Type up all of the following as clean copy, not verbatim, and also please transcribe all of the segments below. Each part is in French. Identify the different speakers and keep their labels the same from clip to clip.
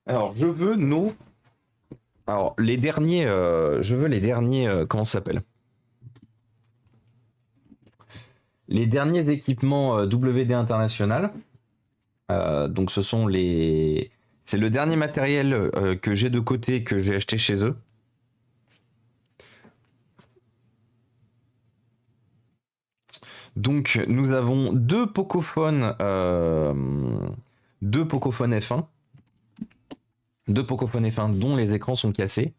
Speaker 1: Alors, je veux nos. Alors, les derniers. Je veux les derniers. Comment ça s'appelle? Les derniers équipements WD International. Donc, ce sont les. C'est le dernier matériel que j'ai de côté que j'ai acheté chez eux. Donc, nous avons deux Pocophone F1. Deux Pocophone F1 dont les écrans sont cassés.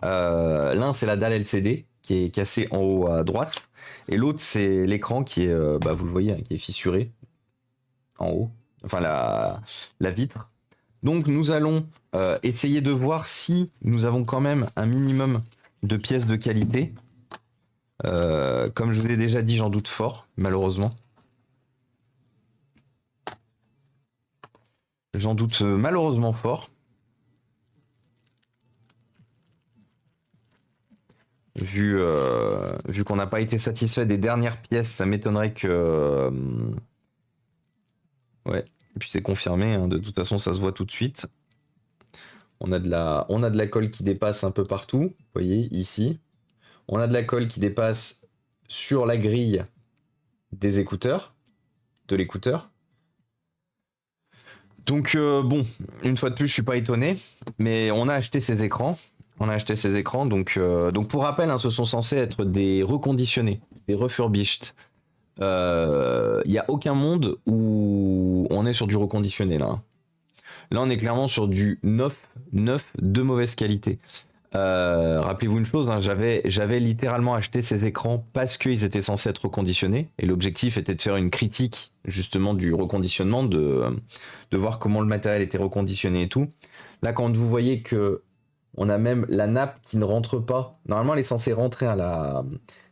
Speaker 1: L'un, c'est la dalle LCD qui est cassée en haut à droite. Et l'autre, c'est l'écran qui est, vous le voyez, hein, qui est fissuré en haut. Enfin, la vitre. Donc, nous allons essayer de voir si nous avons quand même un minimum de pièces de qualité. Comme je vous ai déjà dit, j'en doute fort, malheureusement. J'en doute malheureusement fort. Vu qu'on n'a pas été satisfait des dernières pièces, ça m'étonnerait que. Ouais, et puis c'est confirmé, hein, de toute façon ça se voit tout de suite. On a de la colle qui dépasse un peu partout, vous voyez, ici. On a de la colle qui dépasse sur la grille des écouteurs, de l'écouteur. Donc bon, une fois de plus, je suis pas étonné, mais on a acheté ces écrans. Donc pour rappel, hein, ce sont censés être des reconditionnés, des refurbished. Il n'y a aucun monde où on est sur du reconditionné là. Là, on est clairement sur du neuf de mauvaise qualité. Rappelez-vous une chose, hein, j'avais littéralement acheté ces écrans parce qu'ils étaient censés être reconditionnés. Et l'objectif était de faire une critique justement du reconditionnement, de voir comment le matériel était reconditionné et tout. Là, quand vous voyez que on a même la nappe qui ne rentre pas. Normalement, elle est censée rentrer à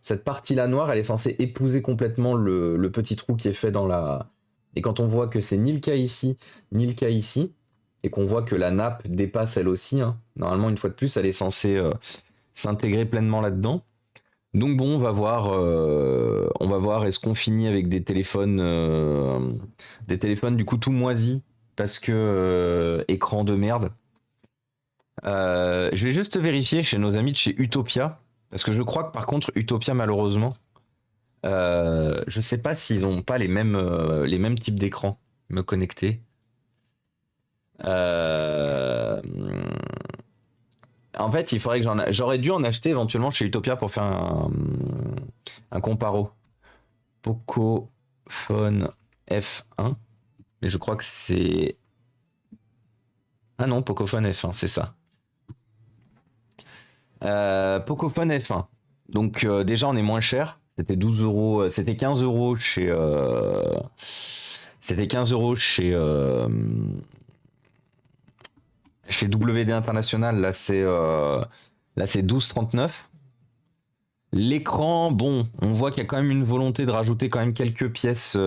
Speaker 1: cette partie-là noire, elle est censée épouser complètement le petit trou qui est fait dans la. Et quand on voit que c'est ni le cas ici, ni le cas ici, et qu'on voit que la nappe dépasse elle aussi, hein, normalement, une fois de plus, elle est censée s'intégrer pleinement là-dedans. Donc bon, on va voir est-ce qu'on finit avec des téléphones du coup tout moisis parce que écran de merde. Je vais juste vérifier chez nos amis de chez Utopia. Parce que je crois que par contre, Utopia, malheureusement, je sais pas s'ils n'ont pas les mêmes types d'écran me connecter. Euh, En fait, il faudrait que j'aurais dû en acheter éventuellement chez Utopia pour faire un comparo. Pocophone F1. Mais je crois que c'est. Ah non, Pocophone F1, c'est ça. Pocophone F1. Donc déjà on est moins cher. C'était 12 euros, c'était 15 euros c'était 15 euros chez WD International. Là c'est 12,39. L'écran, bon, on voit qu'il y a quand même une volonté de rajouter quand même quelques pièces,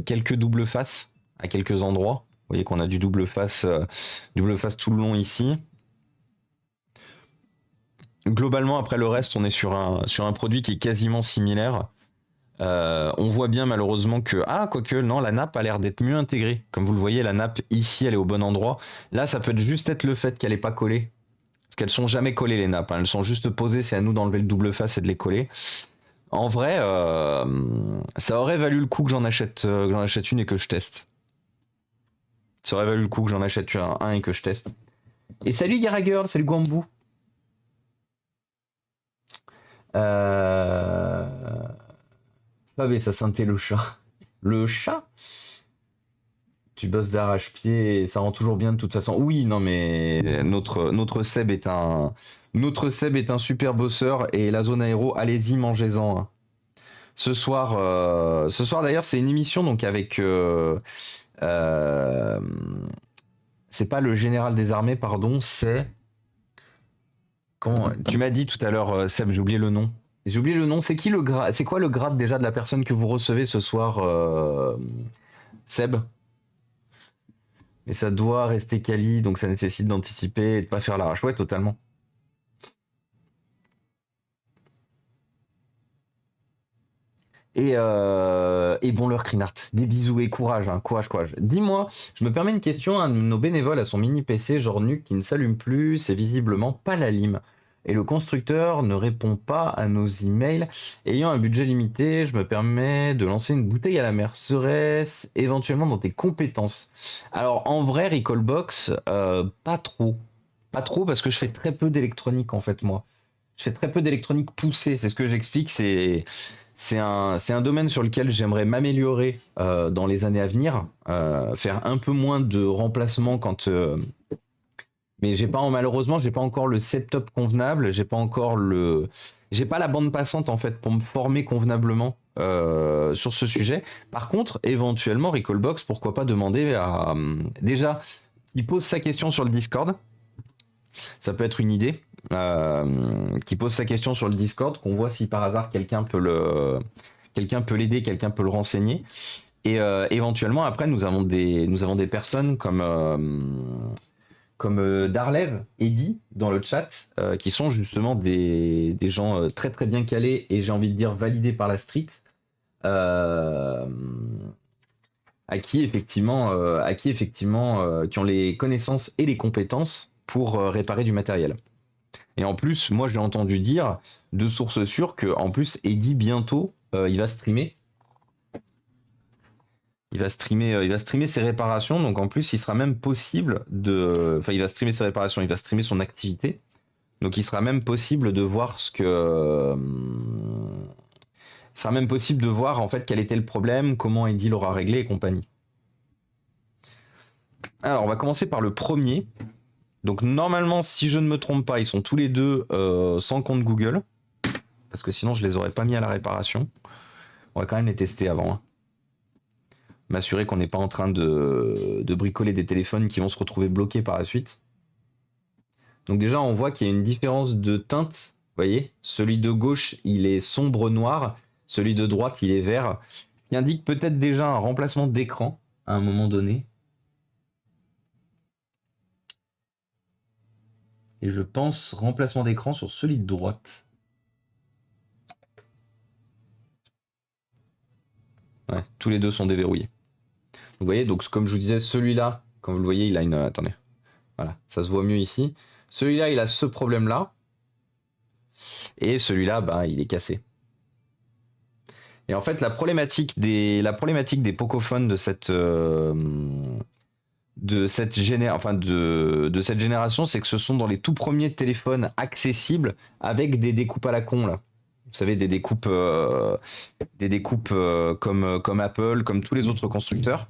Speaker 1: quelques double faces à quelques endroits. Vous voyez qu'on a du double face tout le long ici. Globalement, après le reste, on est sur un produit qui est quasiment similaire. On voit bien malheureusement que... Ah, quoique, non, la nappe a l'air d'être mieux intégrée. Comme vous le voyez, la nappe ici, elle est au bon endroit. Là, ça peut juste être le fait qu'elle n'est pas collée. Parce qu'elles sont jamais collées, les nappes, hein. Elles sont juste posées, c'est à nous d'enlever le double face et de les coller. En vrai, ça aurait valu le coup que j'en achète une et que je teste. Ça aurait valu le coup que j'en achète un et que je teste. Et salut Gara Girl, salut Guambou. Pas ça sentait le chat. Le chat? Tu bosses d'arrache-pied et ça rend toujours bien de toute façon. Oui, non mais notre Seb est un super bosseur et la zone aéro, allez-y, mangez-en, hein. Ce soir d'ailleurs, c'est une émission donc avec euh, c'est pas le général des armées, pardon, c'est comment tu m'as dit tout à l'heure, Seb, j'ai oublié le nom. J'ai oublié le nom. C'est qui le grade? C'est quoi le grade déjà de la personne que vous recevez ce soir, Seb? Mais ça doit rester quali, donc ça nécessite d'anticiper et de pas faire l'arrache. Ouais, totalement. Et bon leur Crinart. Des bisous et courage, hein, courage. Dis-moi, je me permets une question, un de nos bénévoles a son mini PC genre NUC qui ne s'allume plus, c'est visiblement pas la lime. Et le constructeur ne répond pas à nos emails. Ayant un budget limité, je me permets de lancer une bouteille à la mer. Serait-ce éventuellement dans tes compétences? Alors en vrai, Recallbox, pas trop. Pas trop parce que je fais très peu d'électronique en fait moi. Je fais très peu d'électronique poussée, c'est ce que j'explique, c'est un domaine sur lequel j'aimerais m'améliorer dans les années à venir, faire un peu moins de remplacement mais malheureusement j'ai pas encore le setup convenable, j'ai pas la bande passante en fait pour me former convenablement sur ce sujet. Par contre, éventuellement Recallbox, pourquoi pas demander à déjà il pose sa question sur le Discord, ça peut être une idée. Qui pose sa question sur le Discord, qu'on voit si par hasard quelqu'un peut l'aider, quelqu'un peut le renseigner. Et éventuellement, après, nous avons des personnes comme Darlev, Eddy, dans le chat, qui sont justement des gens très très bien calés et j'ai envie de dire validés par la street, à qui effectivement, qui ont les connaissances et les compétences pour réparer du matériel. Et en plus, moi j'ai entendu dire de sources sûres que en plus Eddy bientôt il va streamer. Il va streamer ses réparations, donc en plus il sera même possible enfin il va streamer ses réparations, il va streamer son activité, donc il sera même possible de voir il sera même possible de voir en fait quel était le problème, comment Eddy l'aura réglé et compagnie. Alors on va commencer par le premier. Donc normalement, si je ne me trompe pas, ils sont tous les deux sans compte Google. Parce que sinon, je les aurais pas mis à la réparation. On va quand même les tester avant. Hein. M'assurer qu'on n'est pas en train de bricoler des téléphones qui vont se retrouver bloqués par la suite. Donc déjà, on voit qu'il y a une différence de teinte. Vous voyez, celui de gauche, il est sombre noir. Celui de droite, il est vert. Ce qui indique peut-être déjà un remplacement d'écran à un moment donné. Et je pense remplacement d'écran sur celui de droite. Ouais, tous les deux sont déverrouillés. Vous voyez, donc comme je vous disais, celui-là, comme vous le voyez, il a une... Attendez, voilà, ça se voit mieux ici. Celui-là, il a ce problème-là. Et celui-là, bah, il est cassé. Et en fait, la problématique des Pocophones de cette génération, c'est que ce sont dans les tout premiers téléphones accessibles avec des découpes à la con, là. Vous savez, des découpes comme Apple, comme tous les autres constructeurs.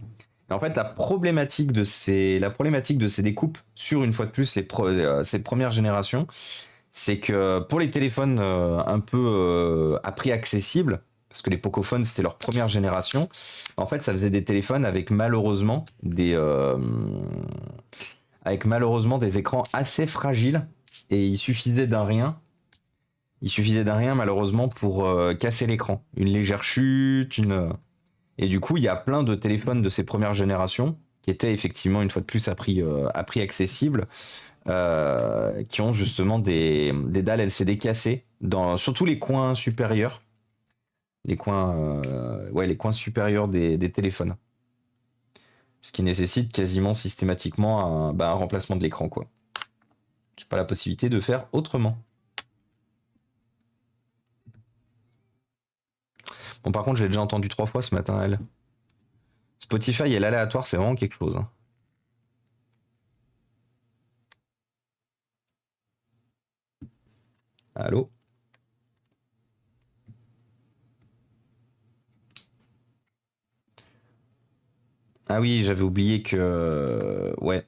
Speaker 1: Et en fait, la problématique de ces découpes sur, une fois de plus, ces premières générations, c'est que pour les téléphones un peu à prix accessible, parce que les Pocophones, c'était leur première génération, en fait, ça faisait des téléphones avec malheureusement des écrans assez fragiles, et il suffisait d'un rien malheureusement pour casser l'écran. Une légère chute, et du coup, il y a plein de téléphones de ces premières générations qui étaient effectivement, une fois de plus, à prix accessible, qui ont justement des dalles LCD cassées, surtout les coins supérieurs. Les coins supérieurs des téléphones. Ce qui nécessite quasiment systématiquement un remplacement de l'écran, quoi. J'ai pas la possibilité de faire autrement. Bon, par contre, j'ai déjà entendu 3 fois ce matin, elle. Spotify et l'aléatoire, c'est vraiment quelque chose. Hein. Allô? Ah oui, j'avais oublié que... Ouais.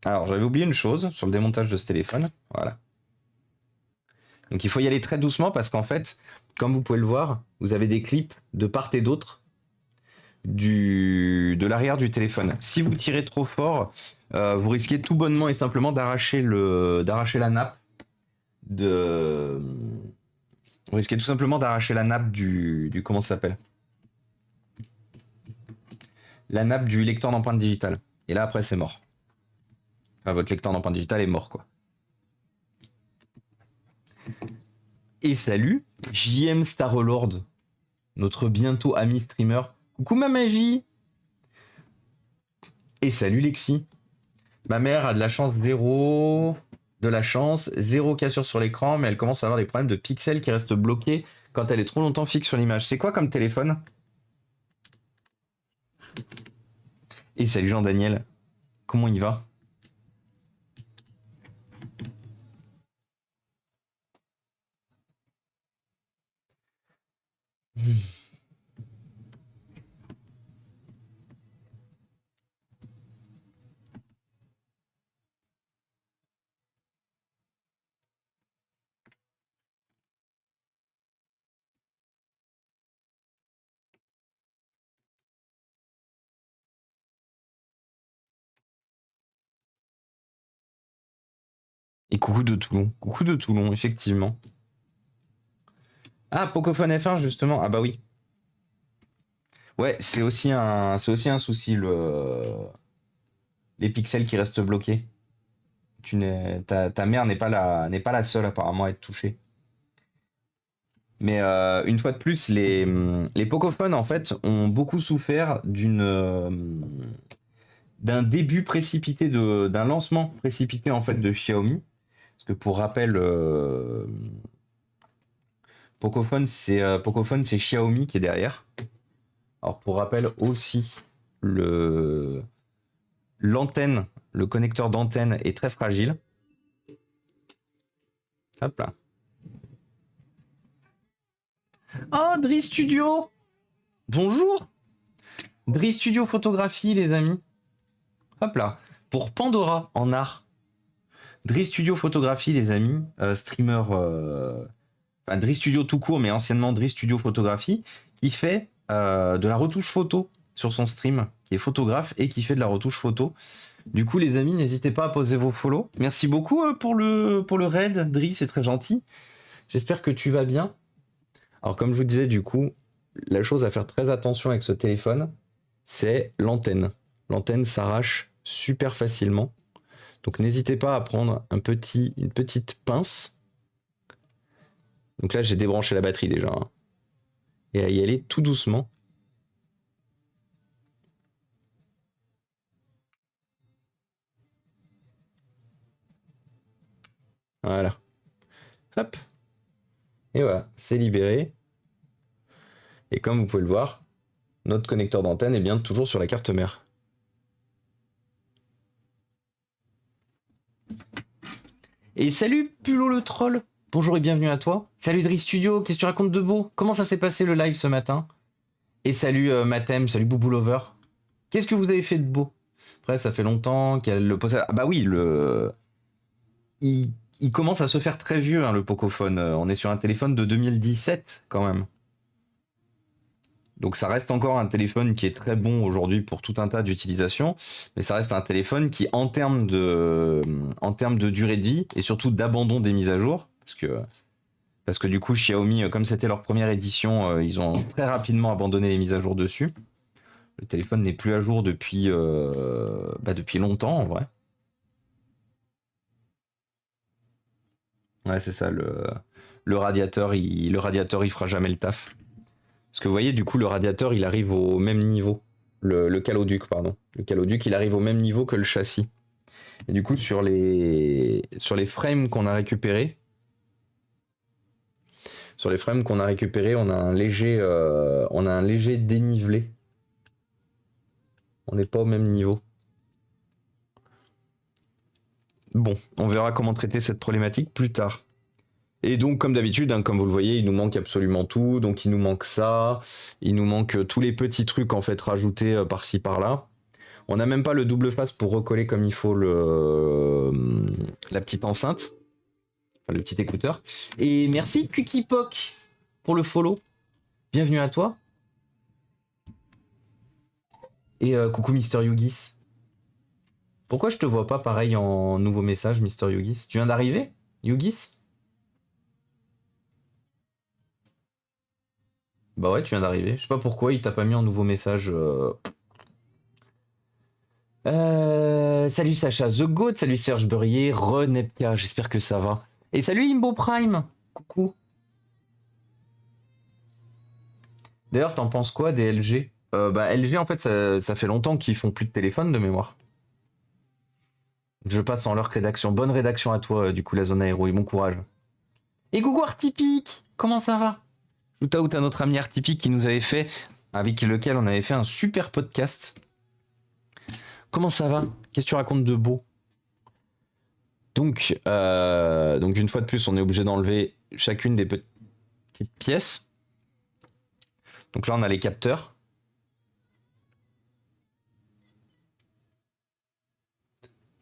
Speaker 1: Alors, j'avais oublié une chose sur le démontage de ce téléphone. Voilà. Donc, il faut y aller très doucement parce qu'en fait, comme vous pouvez le voir, vous avez des clips de part et d'autre de l'arrière du téléphone. Si vous tirez trop fort, vous risquez tout bonnement et simplement d'arracher la nappe vous risquez tout simplement d'arracher la nappe du comment ça s'appelle, la nappe du lecteur d'empreinte digitale. Et là après c'est mort. Enfin, votre lecteur d'empreinte digitale est mort, quoi. Et salut JM Starlord. notre bientôt ami streamer. Coucou ma magie. Et salut Lexi. Ma mère a de la chance zéro cassure sur l'écran, mais elle commence à avoir des problèmes de pixels qui restent bloqués quand elle est trop longtemps fixe sur l'image. C'est quoi comme téléphone? Et salut Jean-Daniel. Comment il va? Et coucou de Toulon. Coucou de Toulon, effectivement. Ah, Pocophone F1, justement. Ah bah oui. Ouais, c'est aussi un souci, les pixels qui restent bloqués. Ta mère n'est pas la seule apparemment à être touchée. Mais une fois de plus, les Pocophones en fait ont beaucoup souffert d'un début précipité d'un lancement précipité en fait de Xiaomi. Parce que pour rappel, Pocophone c'est Xiaomi qui est derrière. Alors pour rappel aussi, l'antenne, le connecteur d'antenne est très fragile. Hop là. Oh, Dri Studio. Bonjour. Dri Studio Photographie, les amis. Hop là. Pour Pandora en art. Dri Studio Photographie, les amis. Streamer. Enfin, Dri Studio tout court, mais anciennement Dri Studio Photographie, qui fait de la retouche photo sur son stream, qui est photographe et qui fait de la retouche photo. Du coup, les amis, n'hésitez pas à poser vos follow. Merci beaucoup pour le raid, Dri, c'est très gentil. J'espère que tu vas bien. Alors, comme je vous disais, du coup, la chose à faire très attention avec ce téléphone, c'est l'antenne. L'antenne s'arrache super facilement. Donc, n'hésitez pas à prendre une petite pince. Donc là, j'ai débranché la batterie déjà. Hein. Et à y aller tout doucement. Voilà. Hop. Et voilà, c'est libéré. Et comme vous pouvez le voir, notre connecteur d'antenne est bien toujours sur la carte mère. Et salut Pulot le troll. Bonjour et bienvenue à toi. Salut Dri Studio, qu'est-ce que tu racontes de beau? Comment ça s'est passé le live ce matin? Et salut Mathem, salut Boubou Lover. Qu'est-ce que vous avez fait de beau? Après, ça fait longtemps qu'elle le possède. Ah bah oui, il commence à se faire très vieux, hein, le Pocophone. On est sur un téléphone de 2017 quand même. Donc ça reste encore un téléphone qui est très bon aujourd'hui pour tout un tas d'utilisations, mais ça reste un téléphone qui, en termes de durée de vie et surtout d'abandon des mises à jour, parce que du coup Xiaomi, comme c'était leur première édition, ils ont très rapidement abandonné les mises à jour dessus. Le téléphone n'est plus à jour depuis longtemps en vrai. Ouais, c'est ça, le radiateur, il fera jamais le taf. Parce que vous voyez, du coup, le radiateur, il arrive au même niveau. Le caloduc, pardon. Le caloduc, il arrive au même niveau que le châssis. Et du coup, sur les frames qu'on a récupérés, on a un léger dénivelé. On n'est pas au même niveau. Bon, on verra comment traiter cette problématique plus tard. Et donc, comme d'habitude, hein, comme vous le voyez, il nous manque absolument tout. Donc, il nous manque ça. Il nous manque tous les petits trucs, en fait, rajoutés par-ci, par-là. On n'a même pas le double face pour recoller comme il faut la petite enceinte. Enfin, le petit écouteur. Et merci, Kukipok, pour le follow. Bienvenue à toi. Et coucou, Mister Yugis. Pourquoi je te vois pas pareil en nouveau message, Mister Yugis? Tu viens d'arriver, Yugis? Bah ouais, tu viens d'arriver. Je sais pas pourquoi il t'a pas mis en nouveau message. Salut Sacha The Goat, salut Serge Beurrier, Renepka, j'espère que ça va. Et salut Imbo Prime, coucou. D'ailleurs, t'en penses quoi des LG? Bah, LG, en fait, ça fait longtemps qu'ils font plus de téléphone de mémoire. Je passe en leur rédaction. Bonne rédaction à toi, du coup, la zone aéro, et bon courage. Et coucou Artipic, comment ça va? Shout out à notre ami Artipic qui nous avait fait, avec lequel on avait fait un super podcast. Comment ça va? Qu'est-ce que tu racontes de beau? Donc une fois de plus, on est obligé d'enlever chacune des petites pièces. Donc là, on a les capteurs.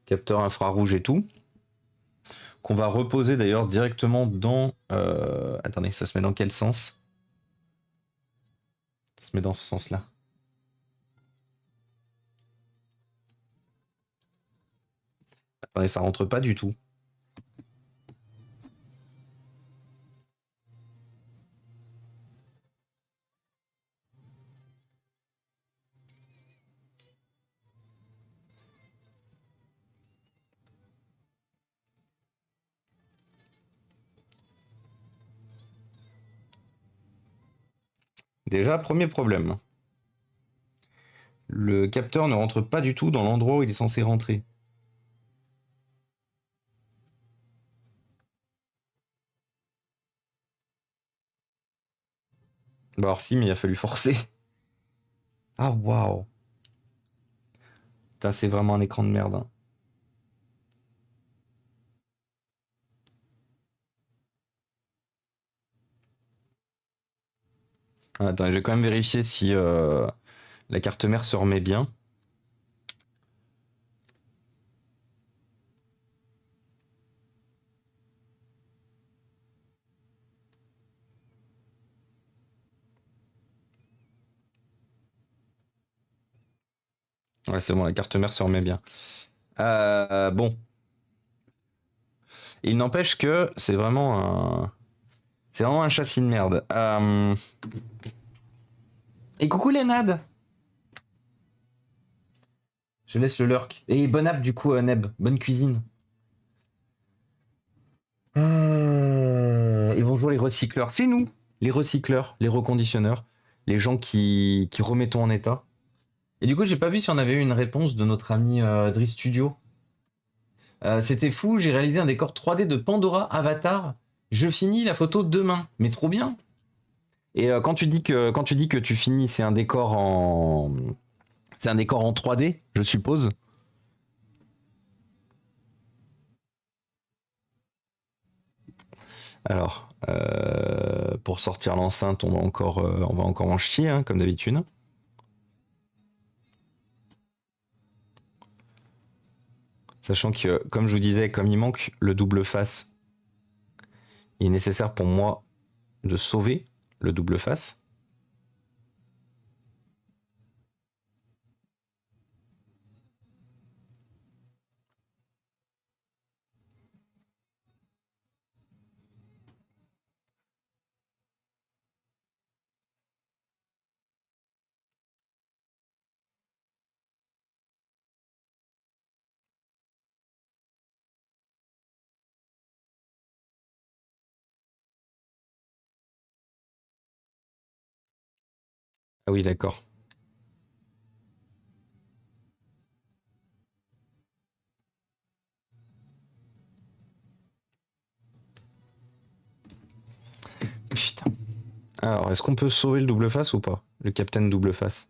Speaker 1: Capteurs infrarouges et tout. Qu'on va reposer d'ailleurs directement dans... Attendez, ça se met dans quel sens? Ça se met dans ce sens-là. Attendez, ça rentre pas du tout. Déjà, premier problème. Le capteur ne rentre pas du tout dans l'endroit où il est censé rentrer. Bah alors si, mais il a fallu forcer. Ah waouh. Putain, c'est vraiment un écran de merde, hein. Attends, je vais quand même vérifier si la carte mère se remet bien. Ouais, c'est bon, la carte mère se remet bien. Bon. Il n'empêche que c'est vraiment un... C'est vraiment un châssis de merde. Et coucou les nads. Je laisse le lurk. Et bonne app du coup, Neb. Bonne cuisine. Et bonjour les recycleurs. C'est nous, les recycleurs, les reconditionneurs, les gens qui remettons en état. Et du coup, j'ai pas vu si on avait eu une réponse de notre ami Driss Studio. C'était fou, j'ai réalisé un décor 3D de Pandora Avatar. Je finis la photo demain. Mais trop bien. Et quand tu dis que tu finis, c'est un décor en 3D, je suppose. Alors, pour sortir l'enceinte, on va encore en chier, hein, comme d'habitude. Sachant que, comme je vous disais, comme il manque le double face, il est nécessaire pour moi de sauver le double face. Ah oui, d'accord. Putain. Alors, est-ce qu'on peut sauver le double face ou pas? Le capitaine double face.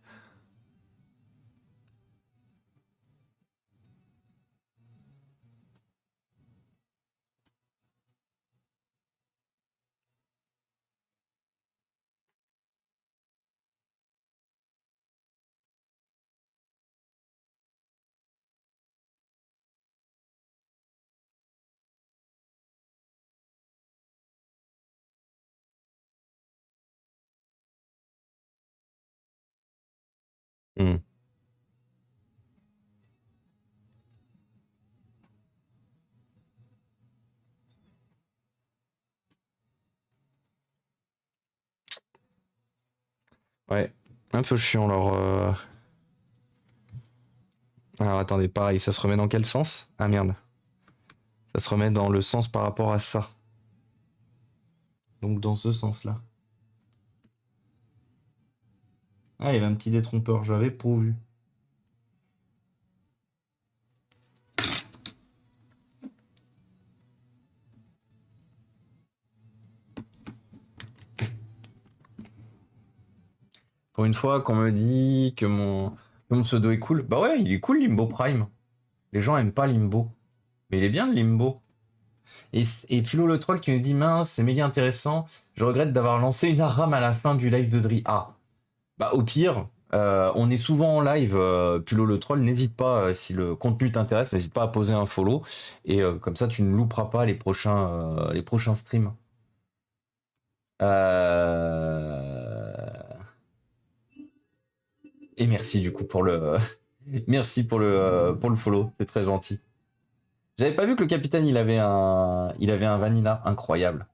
Speaker 1: Hmm. Ouais, un peu chiant alors. Alors attendez, pareil, ça se remet dans quel sens? Ah merde. Ça se remet dans le sens par rapport à ça. Donc dans ce sens-là. Ah, il y avait un petit détrompeur, j'avais pourvu. Pour une fois qu'on me dit que mon pseudo est cool. Bah ouais, il est cool Limbo Prime. Les gens aiment pas Limbo. Mais il est bien le Limbo. Et Philo le troll qui me dit mince, c'est méga intéressant. Je regrette d'avoir lancé une ARAM à la fin du live de Dri. Ah, bah au pire, on est souvent en live. Pulo le troll, n'hésite pas, si le contenu t'intéresse, n'hésite pas à poser un follow. Et comme ça, tu ne louperas pas les prochains streams. Et merci du coup pour le, merci pour le follow, c'est très gentil. J'avais pas vu que le capitaine il avait un vanilla incroyable.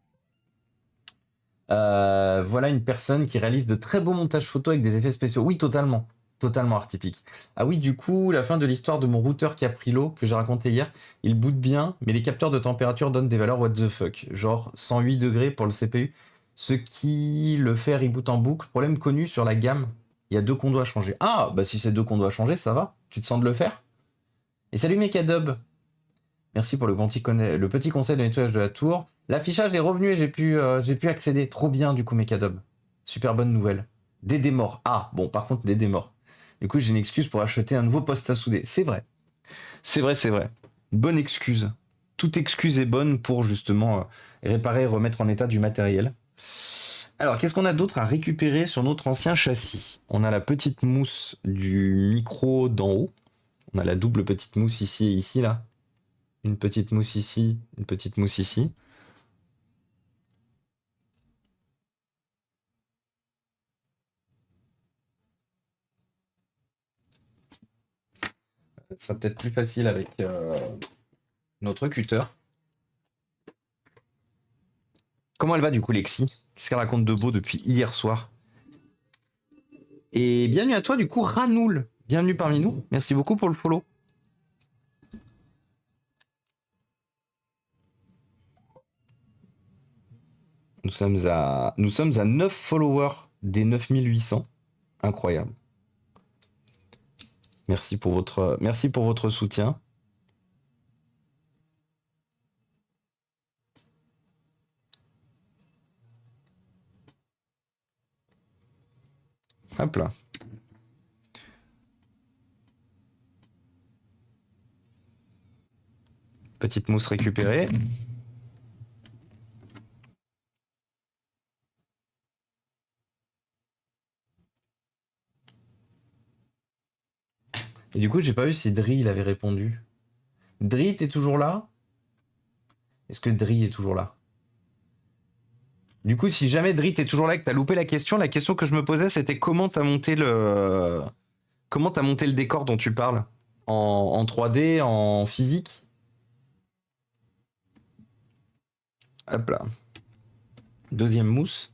Speaker 1: Voilà une personne qui réalise de très beaux montages photos avec des effets spéciaux. Oui, totalement. Totalement artipique. Ah oui, du coup, la fin de l'histoire de mon routeur qui a pris l'eau, que j'ai raconté hier, il boot bien, mais les capteurs de température donnent des valeurs what the fuck. Genre 108 degrés pour le CPU. Ce qui le fait reboot en boucle. Problème connu sur la gamme. Il y a deux condos à changer. Ah, bah si c'est deux condos à changer, ça va. Tu te sens de le faire? Et salut Mekadob. Merci pour le petit conseil de nettoyage de la tour. L'affichage est revenu et j'ai pu accéder. Trop bien du coup Mekadob. Super bonne nouvelle. Dédé mort. Ah, bon par contre Dédé mort. Du coup j'ai une excuse pour acheter un nouveau poste à souder. C'est vrai. C'est vrai, c'est vrai. Bonne excuse. Toute excuse est bonne pour justement réparer et remettre en état du matériel. Alors, qu'est-ce qu'on a d'autre à récupérer sur notre ancien châssis? On a la petite mousse du micro d'en haut. On a la double petite mousse ici et ici, là. Une petite mousse ici, une petite mousse ici. Ce sera peut-être plus facile avec notre cutter. Comment elle va du coup, Lexi? Qu'est-ce qu'elle raconte de beau depuis hier soir? Et bienvenue à toi du coup, Ranoul. Bienvenue parmi nous. Merci beaucoup pour le follow. Nous sommes à 9 followers des 9800. Incroyable. Merci pour votre soutien. Hop là. Petite mousse récupérée. Et du coup, j'ai pas vu si Dri il avait répondu. Dri, t'es toujours là? Est-ce que Dri est toujours là? Du coup, si jamais Dri t'es toujours là et que t'as loupé la question que je me posais, c'était comment t'as monté le décor dont tu parles? En 3D, en physique? Hop là. Deuxième mousse.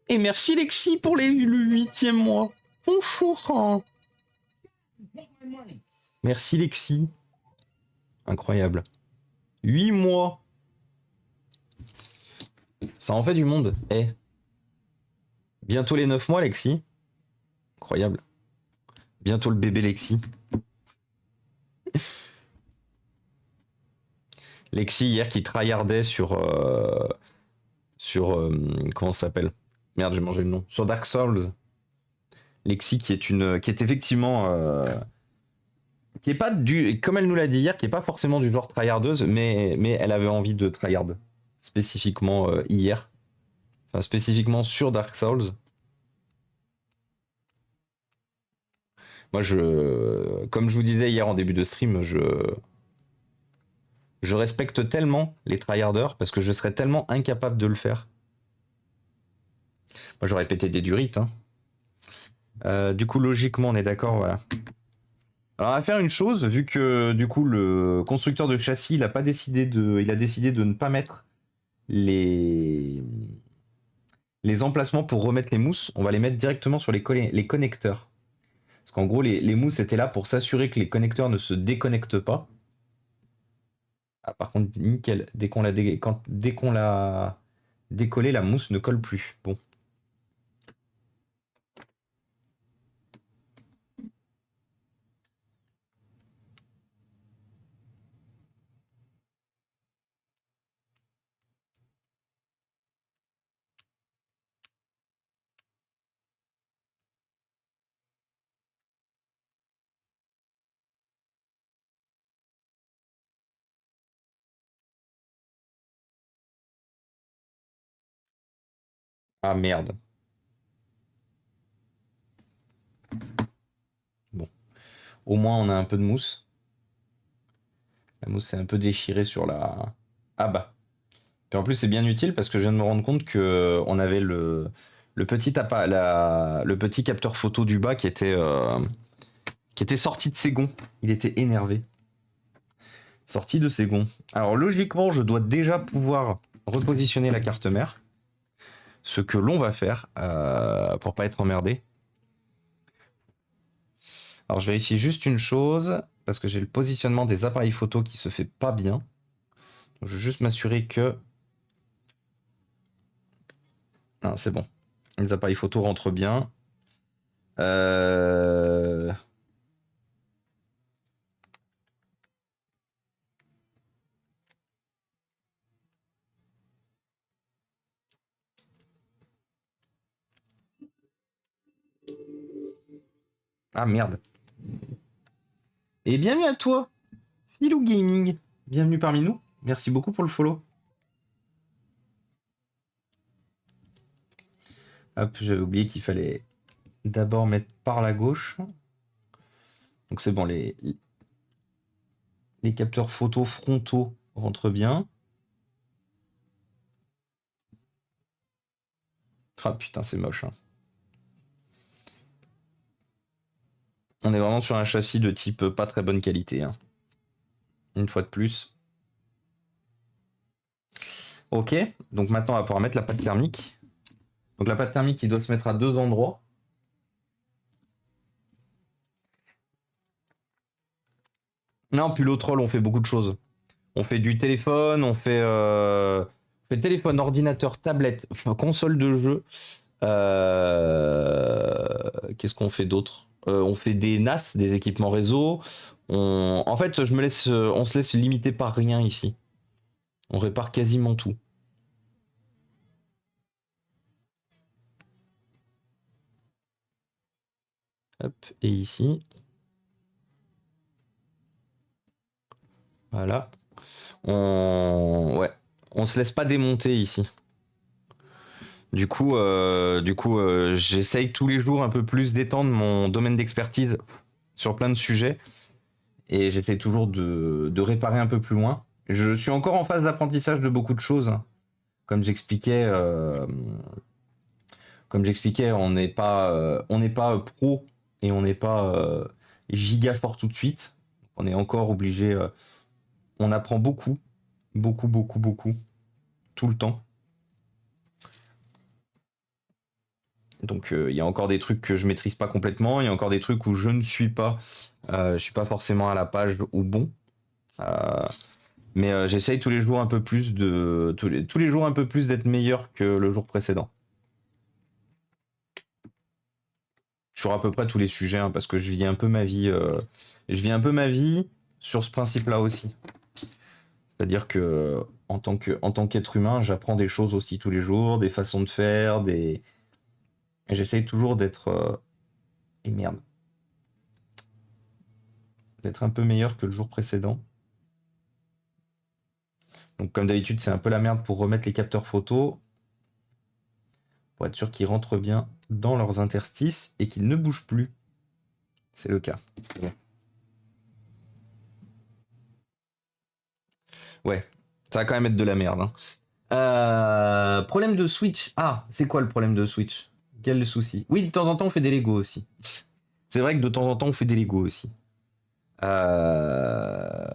Speaker 1: Et merci Lexi pour le 8e mois. Bonjour. Merci Lexi. Incroyable. 8 mois. Ça en fait du monde. Eh. Bientôt les 9 mois, Lexi. Incroyable. Bientôt le bébé Lexi. Lexi hier qui tryhardait sur comment ça s'appelle? Merde, j'ai mangé le nom. Sur Dark Souls. Lexi qui est effectivement qui est pas du, comme elle nous l'a dit hier, qui est pas forcément du genre tryhardeuse, mais elle avait envie de tryhard spécifiquement hier. Enfin, spécifiquement sur Dark Souls. Moi, comme je vous disais hier en début de stream, je respecte tellement les tryharders parce que je serais tellement incapable de le faire. Moi, j'aurais pété des durites. Hein. Du coup, logiquement, on est d'accord, voilà. Alors, on va faire une chose, vu que du coup, le constructeur de châssis, il a décidé de ne pas mettre les emplacements pour remettre les mousses. On va les mettre directement sur les connecteurs. Parce qu'en gros, les mousses étaient là pour s'assurer que les connecteurs ne se déconnectent pas. Ah, par contre, nickel. Dès qu'on l'a décollé, la mousse ne colle plus. Bon. Ah merde. Bon. Au moins, on a un peu de mousse. La mousse est un peu déchirée sur la... Ah bah. Puis en plus, c'est bien utile parce que je viens de me rendre compte que on avait le petit capteur photo du bas qui était sorti de ses gonds. Il était énervé. Sorti de ses gonds. Alors logiquement, je dois déjà pouvoir repositionner la carte mère. Ce que l'on va faire pour pas être emmerdé. Alors je vérifie juste une chose parce que j'ai le positionnement des appareils photo qui se fait pas bien. Donc, je veux juste m'assurer que... Ah, c'est bon. Les appareils photo rentrent bien. Euh... Ah merde. Et bienvenue à toi, Philou Gaming. Bienvenue parmi nous. Merci beaucoup pour le follow. Hop, j'avais oublié qu'il fallait d'abord mettre par la gauche. Donc c'est bon, les capteurs photo frontaux rentrent bien. Ah putain, c'est moche. Hein. On est vraiment sur un châssis de type pas très bonne qualité. Hein. Une fois de plus. Ok, donc maintenant on va pouvoir mettre la pâte thermique. Donc la pâte thermique, il doit se mettre à 2 endroits. Non, puis l'autre rôle, on fait beaucoup de choses. On fait du téléphone, on fait téléphone, ordinateur, tablette, enfin, console de jeu. Qu'est-ce qu'on fait d'autre? On fait des NAS, des équipements réseau. En fait, on se laisse limiter par rien ici. On répare quasiment tout. Hop, et ici. Voilà. Ouais. On se laisse pas démonter ici. J'essaye tous les jours un peu plus d'étendre mon domaine d'expertise sur plein de sujets et j'essaye toujours de réparer un peu plus loin. Je suis encore en phase d'apprentissage de beaucoup de choses. Hein. Comme j'expliquais, on n'est pas pro et on n'est pas giga fort tout de suite. On est encore obligé. On apprend beaucoup, beaucoup, beaucoup, beaucoup, tout le temps. Donc il y a encore des trucs que je maîtrise pas complètement, il y a encore des trucs où je suis pas forcément à la page ou bon. Euh, mais j'essaye tous les jours un peu plus tous les jours un peu plus d'être meilleur que le jour précédent. Sur à peu près tous les sujets, hein, parce que je vis un peu ma vie sur ce principe-là aussi. C'est-à-dire que en tant qu'être humain, j'apprends des choses aussi tous les jours, des façons de faire, des. Et j'essaye toujours d'être. Et merde. D'être un peu meilleur que le jour précédent. Donc comme d'habitude, c'est un peu la merde pour remettre les capteurs photo, pour être sûr qu'ils rentrent bien dans leurs interstices et qu'ils ne bougent plus. C'est le cas. Bon. Ouais, ça va quand même être de la merde. Hein. Problème de Switch. Ah, c'est quoi le problème de Switch? Quel souci? Oui, de temps en temps, on fait des Lego aussi. C'est vrai que de temps en temps, on fait des Lego aussi. Euh,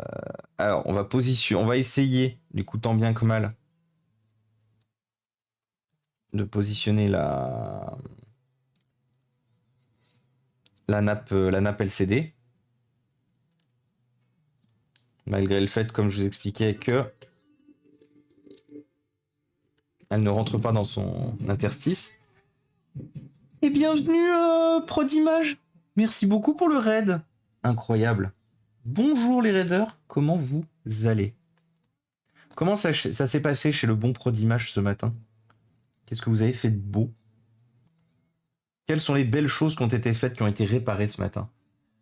Speaker 1: Alors, on va essayer, du coup, tant bien que mal, de positionner la nappe LCD. Malgré le fait, comme je vous expliquais, que elle ne rentre pas dans son interstice. Et bienvenue, Prodimage. Merci beaucoup pour le raid. Incroyable. Bonjour les raiders, comment vous allez? Comment ça s'est passé chez le bon Prodimage ce matin? Qu'est-ce que vous avez fait de beau? Quelles sont les belles choses qui ont été faites, qui ont été réparées ce matin?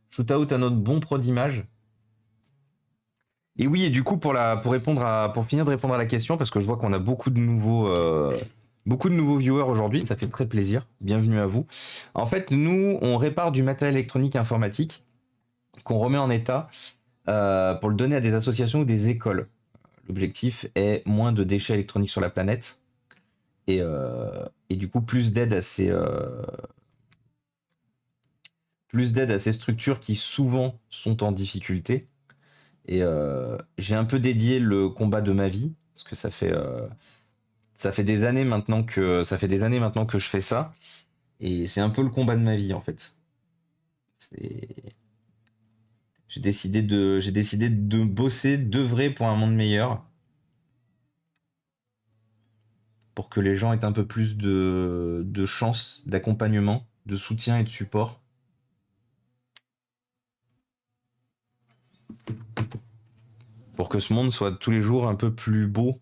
Speaker 1: Shoot out à notre bon Prodimage. Et oui, et du coup, pour finir de répondre à la question, parce que je vois qu'on a beaucoup de nouveaux viewers aujourd'hui, ça fait très plaisir. Bienvenue à vous. En fait, nous, on répare du matériel électronique et informatique qu'on remet en état pour le donner à des associations ou des écoles. L'objectif est moins de déchets électroniques sur la planète et du coup plus d'aide à ces structures qui souvent sont en difficulté. Et j'ai un peu dédié le combat de ma vie parce que ça fait des années maintenant que je fais ça et c'est un peu le combat de ma vie en fait. J'ai décidé de bosser, d'œuvrer pour un monde meilleur, pour que les gens aient un peu plus de chance, d'accompagnement, de soutien et de support. Pour que ce monde soit tous les jours un peu plus beau,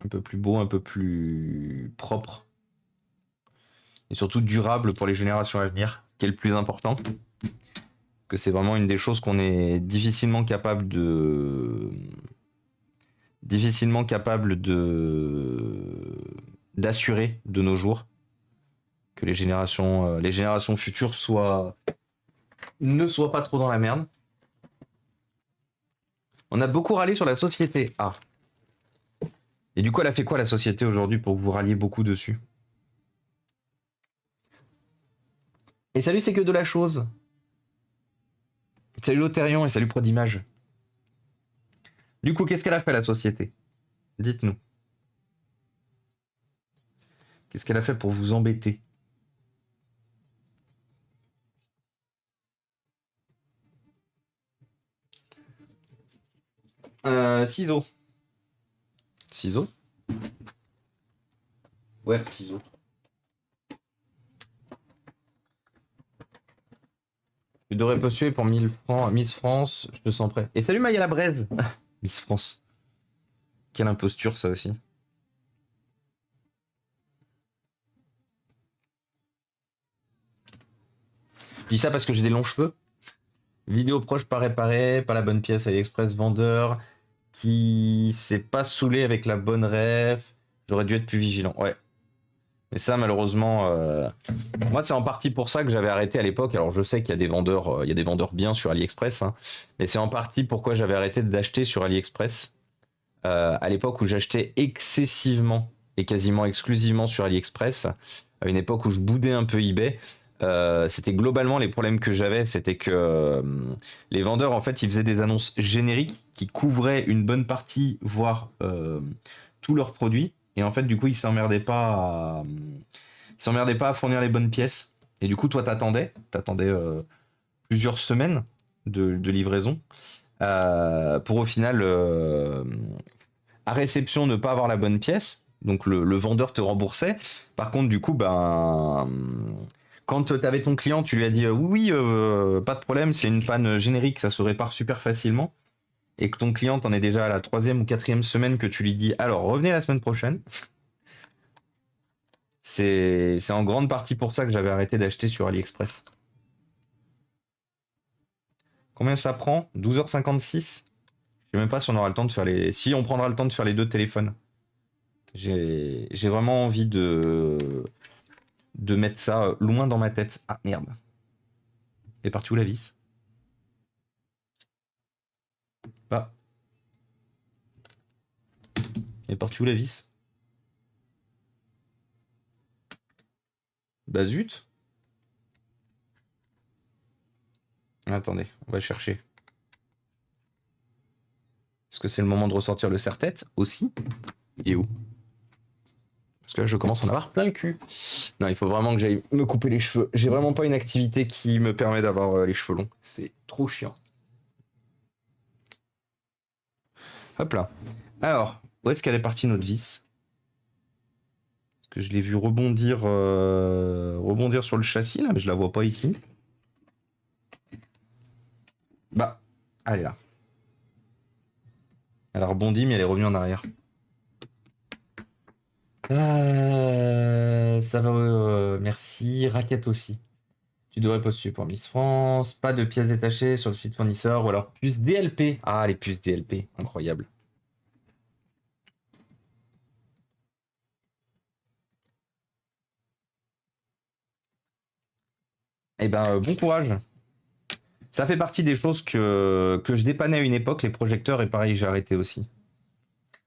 Speaker 1: un peu plus propre. Et surtout durable pour les générations à venir, ce qui est le plus important. Que c'est vraiment une des choses qu'on est difficilement capable d'assurer de nos jours. Que les générations futures ne soient pas trop dans la merde. On a beaucoup râlé sur la société. Ah. Et du coup, elle a fait quoi la société aujourd'hui pour que vous râliez beaucoup dessus? Et salut, c'est que de la chose. Salut Lotérion et salut Prodimage. Du coup, qu'est-ce qu'elle a fait la société? Dites-nous. Qu'est-ce qu'elle a fait pour vous embêter? Ciseaux. Ciseaux? Ouais, ciseaux. Tu devrais postuler pour 1000 francs, Miss France, je te sens prêt. Et salut Maya la Braise. Miss France. Quelle imposture ça aussi. Je dis ça parce que j'ai des longs cheveux. Vidéo proche pas réparée, pas la bonne pièce AliExpress, vendeur qui s'est pas saoulé avec la bonne ref. J'aurais dû être plus vigilant. Ouais. Mais ça, malheureusement, moi, c'est en partie pour ça que j'avais arrêté à l'époque. Alors, je sais qu'il y a des vendeurs bien sur AliExpress, hein, mais c'est en partie pourquoi j'avais arrêté d'acheter sur AliExpress à l'époque où j'achetais excessivement et quasiment exclusivement sur AliExpress. À une époque où je boudais un peu eBay. C'était globalement les problèmes que j'avais, c'était que les vendeurs en fait ils faisaient des annonces génériques qui couvraient une bonne partie, voire tous leurs produits, et en fait du coup ils s'emmerdaient pas à fournir les bonnes pièces, et du coup toi t'attendais plusieurs semaines de livraison pour au final à réception ne pas avoir la bonne pièce, donc le vendeur te remboursait. Par contre du coup quand tu avais ton client, tu lui as dit oui, pas de problème, c'est une panne générique, ça se répare super facilement, et que ton client t'en est déjà à la 3e ou 4e semaine que tu lui dis alors revenez la semaine prochaine, c'est en grande partie pour ça que j'avais arrêté d'acheter sur AliExpress. Combien ça prend? 12h56? Je sais même pas si on aura le temps de faire les... Si on prendra le temps de faire les deux téléphones. J'ai vraiment envie de mettre ça loin dans ma tête. Ah merde. Elle est partie où la vis? Ah. Elle est partie où la vis? Bah zut. Attendez, on va chercher. Est-ce que c'est le moment de ressortir le serre-tête aussi? Et où? Parce que là, je commence à en avoir plein le cul. Non, il faut vraiment que j'aille me couper les cheveux. J'ai vraiment pas une activité qui me permet d'avoir les cheveux longs. C'est trop chiant. Hop là. Alors, où est-ce qu'elle est partie notre vis? Parce que je l'ai vu rebondir sur le châssis là, mais je la vois pas ici. Bah, elle est là. Elle a rebondi, mais elle est revenue en arrière. Ça va, merci. Raquette aussi. Tu devrais postuler pour Miss France. Pas de pièces détachées sur le site fournisseur ou alors puces DLP. Ah, les puces DLP, incroyable. Eh ben, bon courage. Ça fait partie des choses que je dépannais à une époque, les projecteurs, et pareil, j'ai arrêté aussi.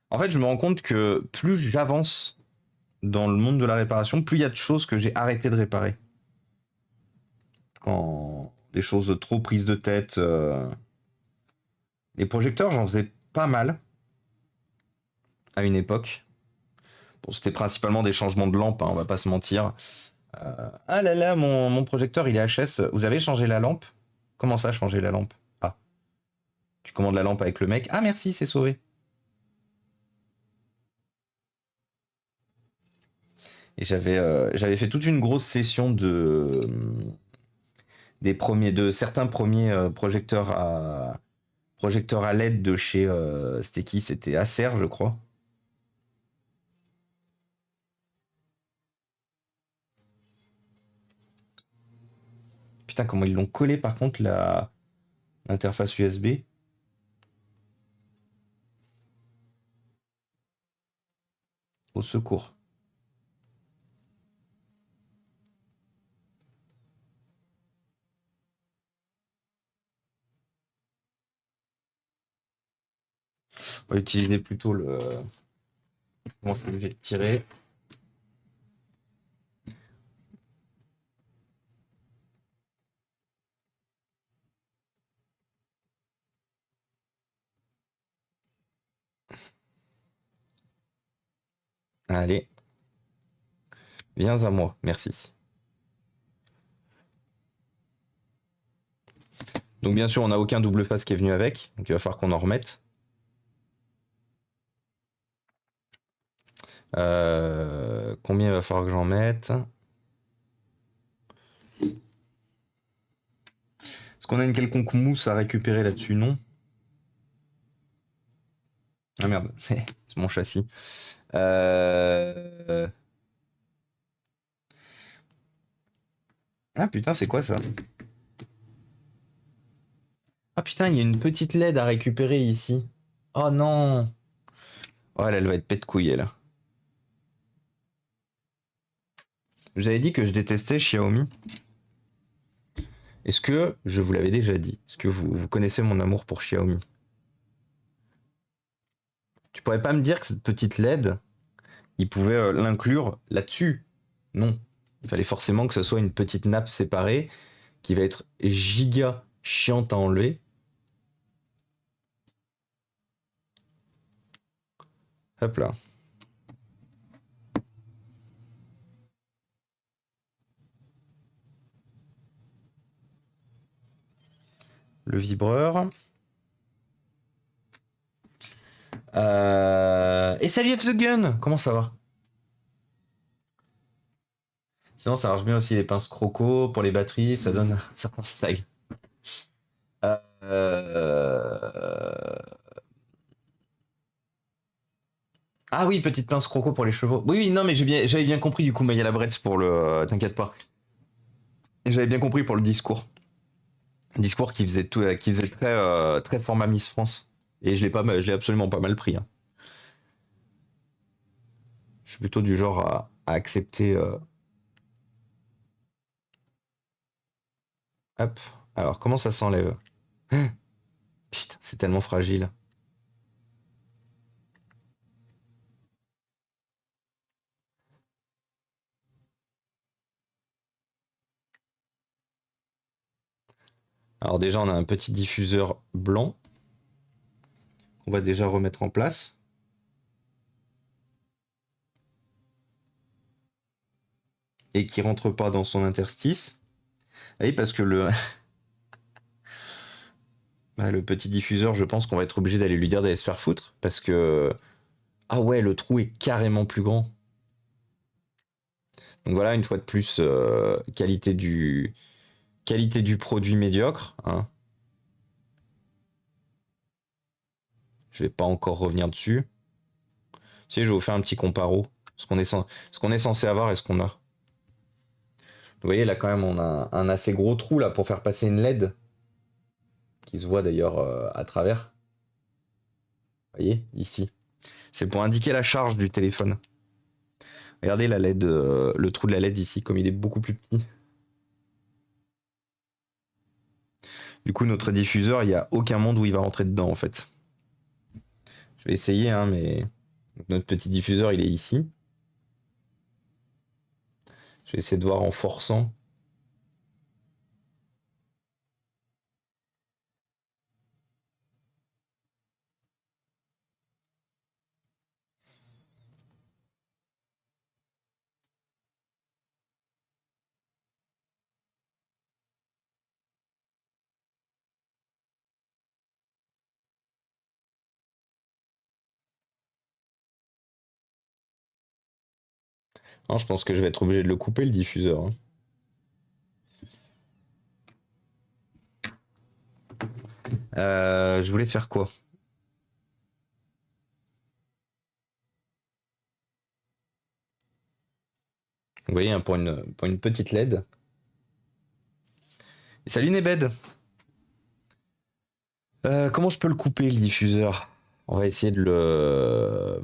Speaker 1: En fait, je me rends compte que plus j'avance dans le monde de la réparation, plus il y a de choses que j'ai arrêté de réparer. Quand des choses trop prises de tête. Les projecteurs, j'en faisais pas mal à une époque. Bon, c'était principalement des changements de lampe, hein, on va pas se mentir. Ah là là, mon projecteur, il est HS. Vous avez changé la lampe? Comment ça, changer la lampe? Ah, tu commandes la lampe avec le mec. Ah merci, c'est sauvé. Et j'avais fait toute une grosse session de certains premiers projecteurs à LED de chez c'était qui? C'était Acer, je crois. Putain, comment ils l'ont collé par contre l'interface USB. Au secours. On va utiliser plutôt le. Bon, je suis obligé de tirer. Allez, viens à moi, merci. Donc bien sûr, on n'a aucun double face qui est venu avec, donc il va falloir qu'on en remette. Combien il va falloir que j'en mette? Est-ce qu'on a une quelconque mousse à récupérer là-dessus? Non. Ah merde, c'est mon châssis. Ah putain, c'est quoi ça? Ah putain, il y a une petite LED à récupérer ici. Oh non. Oh, elle va être pète couille, elle. J'avais dit que je détestais Xiaomi. Est-ce que, je vous l'avais déjà dit, est-ce que vous connaissez mon amour pour Xiaomi? Tu pourrais pas me dire que cette petite LED, il pouvait l'inclure là-dessus? Non. Il fallait forcément que ce soit une petite nappe séparée qui va être giga chiante à enlever. Hop là. Le vibreur. Et salut F The Gun. Comment ça va? Sinon, ça marche bien aussi les pinces croco pour les batteries, ça donne un certain style. Ah oui, petite pince croco pour les chevaux. Oui, oui, non, mais j'avais bien compris du coup, mais il y a la Bretz pour le. T'inquiète pas. J'avais bien compris pour le discours. Discours qui faisait tout, qui faisait très format Miss France. Et je l'ai absolument pas mal pris, hein. Je suis plutôt du genre à accepter. Hop. Alors, comment ça s'enlève? Putain, c'est tellement fragile. Alors déjà, on a un petit diffuseur blanc qu'on va déjà remettre en place. Et qui rentre pas dans son interstice. Ah oui, parce que Bah, le petit diffuseur, je pense qu'on va être obligé d'aller lui dire d'aller se faire foutre. Parce que... Ah ouais, le trou est carrément plus grand. Donc voilà, une fois de plus, qualité du produit médiocre. Hein. Je vais pas encore revenir dessus. Si, je vais vous faire un petit comparo. Ce qu'on est censé avoir et ce qu'on a. Vous voyez, là, quand même, on a un assez gros trou là pour faire passer une LED. Qui se voit d'ailleurs à travers. Vous voyez, ici. C'est pour indiquer la charge du téléphone. Regardez la LED, le trou de la LED ici, comme il est beaucoup plus petit. Du coup, notre diffuseur, il n'y a aucun monde où il va rentrer dedans, en fait. Je vais essayer, hein, mais... Donc, notre petit diffuseur, il est ici. Je vais essayer de voir en forçant. Non, je pense que je vais être obligé de le couper, le diffuseur. Hein. Je voulais faire quoi? Vous voyez, hein, pour une petite LED. Et salut Nebed. Comment je peux le couper, le diffuseur? On va essayer de le...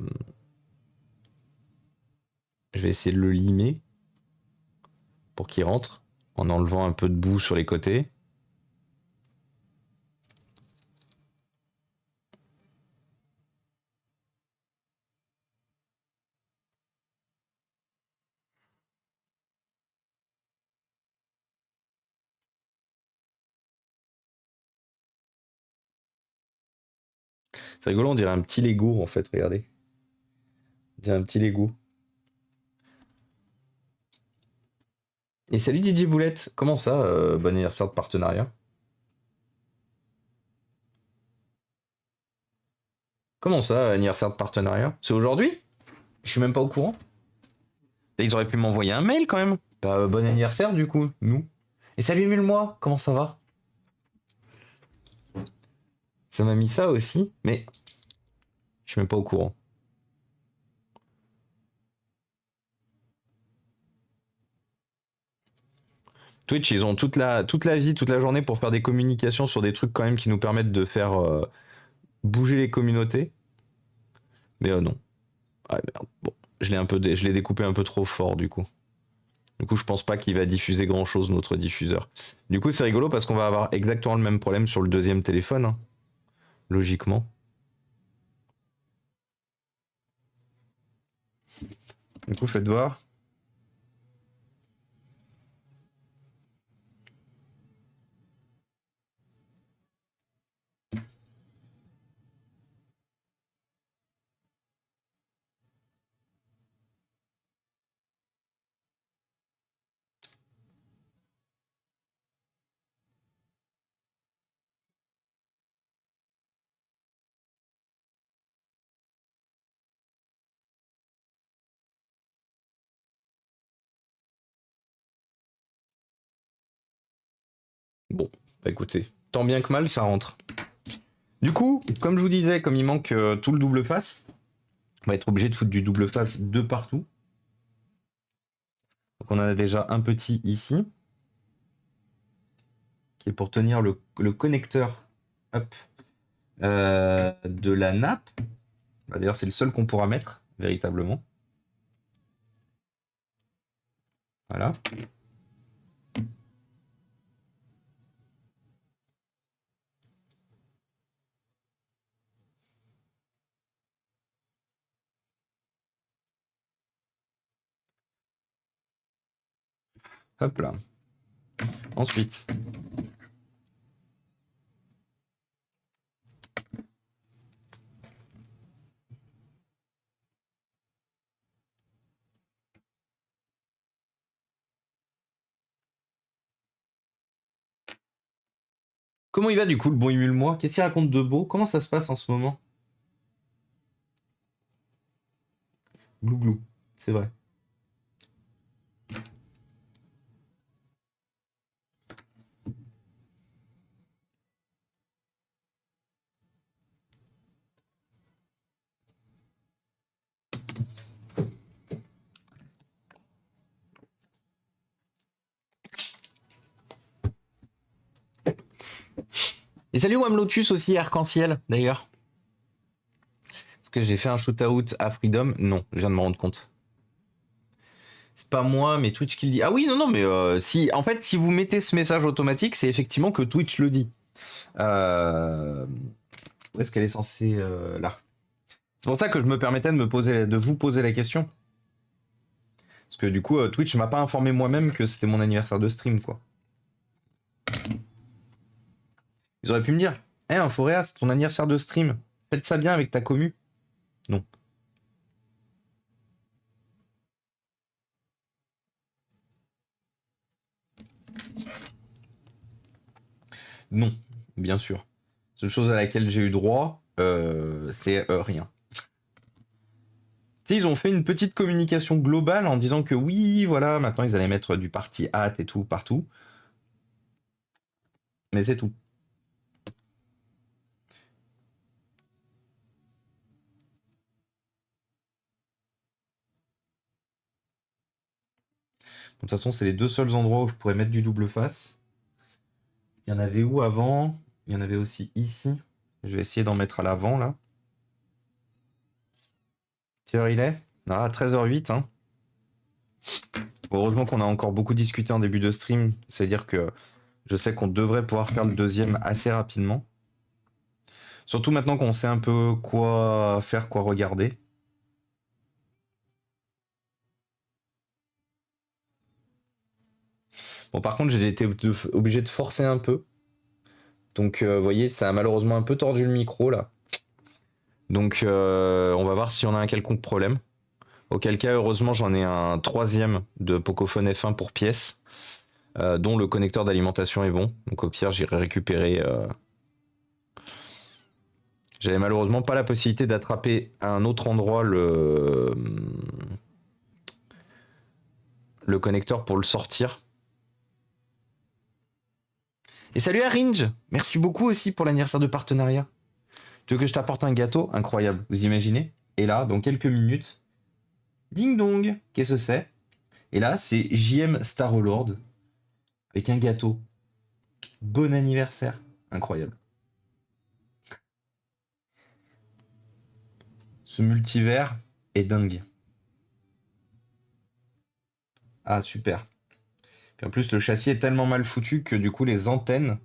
Speaker 1: Je vais essayer de le limer pour qu'il rentre en enlevant un peu de boue sur les côtés. C'est rigolo, on dirait un petit Lego en fait, regardez. On dirait un petit Lego. Et salut Didier Boulette, comment ça, bon anniversaire de partenariat? Comment ça, anniversaire de partenariat? C'est aujourd'hui? Je suis même pas au courant. Ils auraient pu m'envoyer un mail quand même. Bah, bon anniversaire du coup, nous. Et salut Mule-moi, comment ça va? Ça m'a mis ça aussi, mais je suis même pas au courant. Twitch, ils ont toute la vie, toute la journée pour faire des communications sur des trucs quand même qui nous permettent de faire bouger les communautés. Mais non. Ah merde. Bon, je l'ai découpé un peu trop fort du coup. Du coup, je pense pas qu'il va diffuser grand chose notre diffuseur. Du coup, c'est rigolo parce qu'on va avoir exactement le même problème sur le deuxième téléphone, hein, logiquement. Du coup, faites voir. Bon, bah écoutez, tant bien que mal, ça rentre. Du coup, comme je vous disais, comme il manque tout le double face, on va être obligé de foutre du double face de partout. Donc on en a déjà un petit ici, qui est pour tenir le connecteur hop, de la nappe. Bah, d'ailleurs, c'est le seul qu'on pourra mettre, véritablement. Voilà. Hop là. Ensuite, Comment il va du coup le bon Émule-moi? Qu'est-ce qu'il raconte de beau? Comment ça se passe en ce moment? Glouglou, c'est vrai. Et salut Wam Lotus aussi, Arc-en-Ciel d'ailleurs. Est-ce que j'ai fait un shoot-out à Freedom? Non, je viens de me rendre compte. C'est pas moi, mais Twitch qui le dit. Ah oui, non, non, mais si, en fait, si vous mettez ce message automatique, c'est effectivement que Twitch le dit. Où est-ce qu'elle est censée là? C'est pour ça que je me permettais de vous poser la question. Parce que du coup, Twitch m'a pas informé moi-même que c'était mon anniversaire de stream, quoi. Ils auraient pu me dire, eh, Inforéa, c'est ton anniversaire de stream. Faites ça bien avec ta commu. Non. Non, bien sûr. Seule chose à laquelle j'ai eu droit, c'est rien. Tu sais, ils ont fait une petite communication globale en disant que oui, voilà, maintenant ils allaient mettre du party hat et tout partout. Mais c'est tout. De toute façon, c'est les deux seuls endroits où je pourrais mettre du double face. Il y en avait où avant? Il y en avait aussi ici. Je vais essayer d'en mettre à l'avant, là. Quelle heure il est? Ah, 13h08, hein. Heureusement qu'on a encore beaucoup discuté en début de stream. C'est-à-dire que je sais qu'on devrait pouvoir faire le deuxième assez rapidement. Surtout maintenant qu'on sait un peu quoi faire, quoi regarder. Bon, par contre, j'ai été obligé de forcer un peu. Donc, vous voyez, ça a malheureusement un peu tordu le micro, là. Donc, on va voir si on a un quelconque problème. Auquel cas, heureusement, j'en ai un troisième de Pocophone F1 pour pièce, dont le connecteur d'alimentation est bon. Donc, au pire, j'irai récupérer. J'avais malheureusement pas la possibilité d'attraper à un autre endroit le connecteur pour le sortir. Et salut à Ringe. Merci beaucoup aussi pour l'anniversaire de partenariat. Tu veux que je t'apporte un gâteau? Incroyable, vous imaginez? Et là, dans quelques minutes, ding dong, qu'est-ce que c'est? Et là, c'est JM Starlord avec un gâteau. Bon anniversaire. Incroyable. Ce multivers est dingue. Ah, super. Puis en plus, le châssis est tellement mal foutu que du coup, les antennes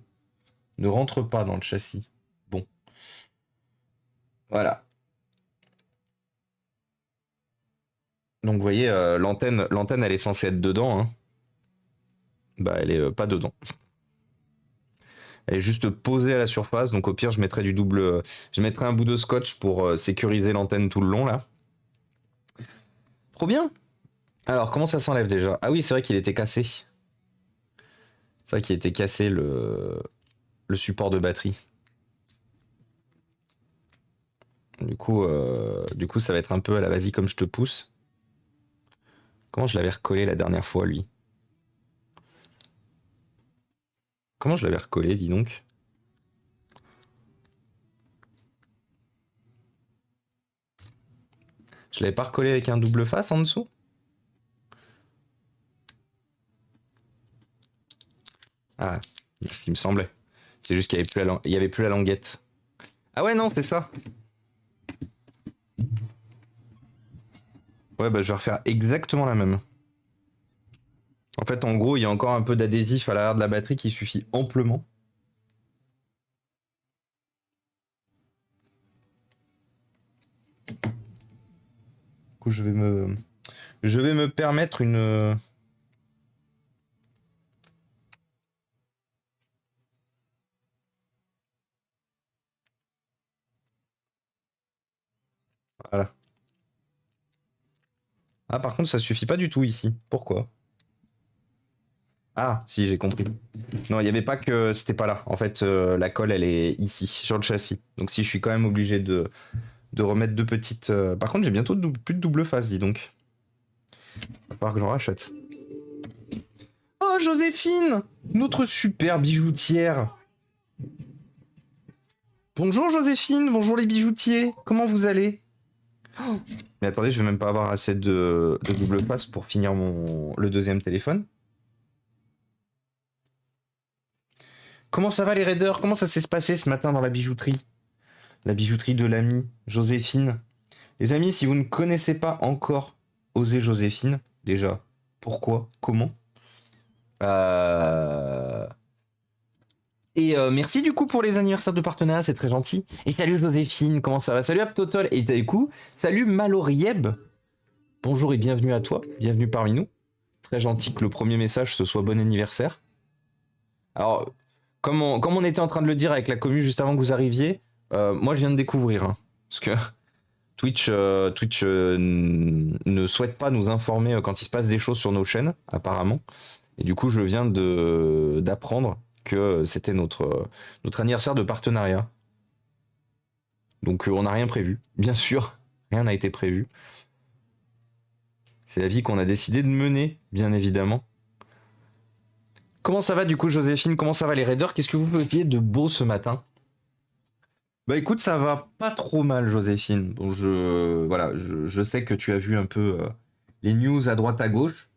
Speaker 1: ne rentrent pas dans le châssis. Bon. Voilà. Donc, vous voyez, l'antenne, elle est censée être dedans, hein. Bah, elle est pas dedans. Elle est juste posée à la surface. Donc, au pire, je mettrai je mettrai un bout de scotch pour sécuriser l'antenne tout le long, là. Trop bien. Alors, comment ça s'enlève déjà? Ah oui, c'est vrai qu'il était cassé. C'est vrai qu'il était cassé le support de batterie. Du coup, ça va être un peu à la vas-y comme je te pousse. Comment je l'avais recollé la dernière fois, lui? Comment je l'avais recollé, dis donc? Je l'avais pas recollé avec un double face en dessous? Ah, c'est ce qui me semblait. C'est juste qu'il y avait plus la languette. Ah ouais, non, c'est ça. Ouais, bah je vais refaire exactement la même. En fait, en gros, il y a encore un peu d'adhésif à l'arrière de la batterie qui suffit amplement. Du coup, je vais me permettre une. Voilà. Ah, par contre, ça suffit pas du tout ici. Pourquoi? Ah, si, j'ai compris. Non, il n'y avait pas que c'était pas là. En fait, la colle, elle est ici, sur le châssis. Donc si je suis quand même obligé de remettre deux petites... Par contre, j'ai bientôt plus de double face, dis donc. Va falloir que j'en rachète. Oh, Joséphine! Notre super bijoutière. Bonjour Joséphine, bonjour les bijoutiers. Comment vous allez? Oh. Mais attendez, je vais même pas avoir assez de double face pour finir le deuxième téléphone. Comment ça va les raiders? Comment ça s'est passé ce matin dans la bijouterie? La bijouterie de l'amie Joséphine. Les amis, si vous ne connaissez pas encore Osez Joséphine, déjà, pourquoi? Comment? Euh... Et merci du coup pour les anniversaires de partenariat, c'est très gentil. Et salut Joséphine, comment ça va? Salut Aptotol, et du coup, salut Malorieb. Bonjour et bienvenue à toi, bienvenue parmi nous. Très gentil que le premier message ce soit bon anniversaire. Alors, comme on était en train de le dire avec la commu juste avant que vous arriviez, moi je viens de découvrir, hein, parce que Twitch, ne souhaite pas nous informer quand il se passe des choses sur nos chaînes, apparemment. Et du coup, je viens d'apprendre que c'était notre anniversaire de partenariat. Donc on n'a rien prévu, bien sûr, rien n'a été prévu. C'est la vie qu'on a décidé de mener, bien évidemment. Comment ça va du coup Joséphine? Comment ça va les raiders? Qu'est-ce que vous faisiez de beau ce matin? Bah écoute, ça va pas trop mal Joséphine. Bon, je sais que tu as vu un peu les news à droite à gauche.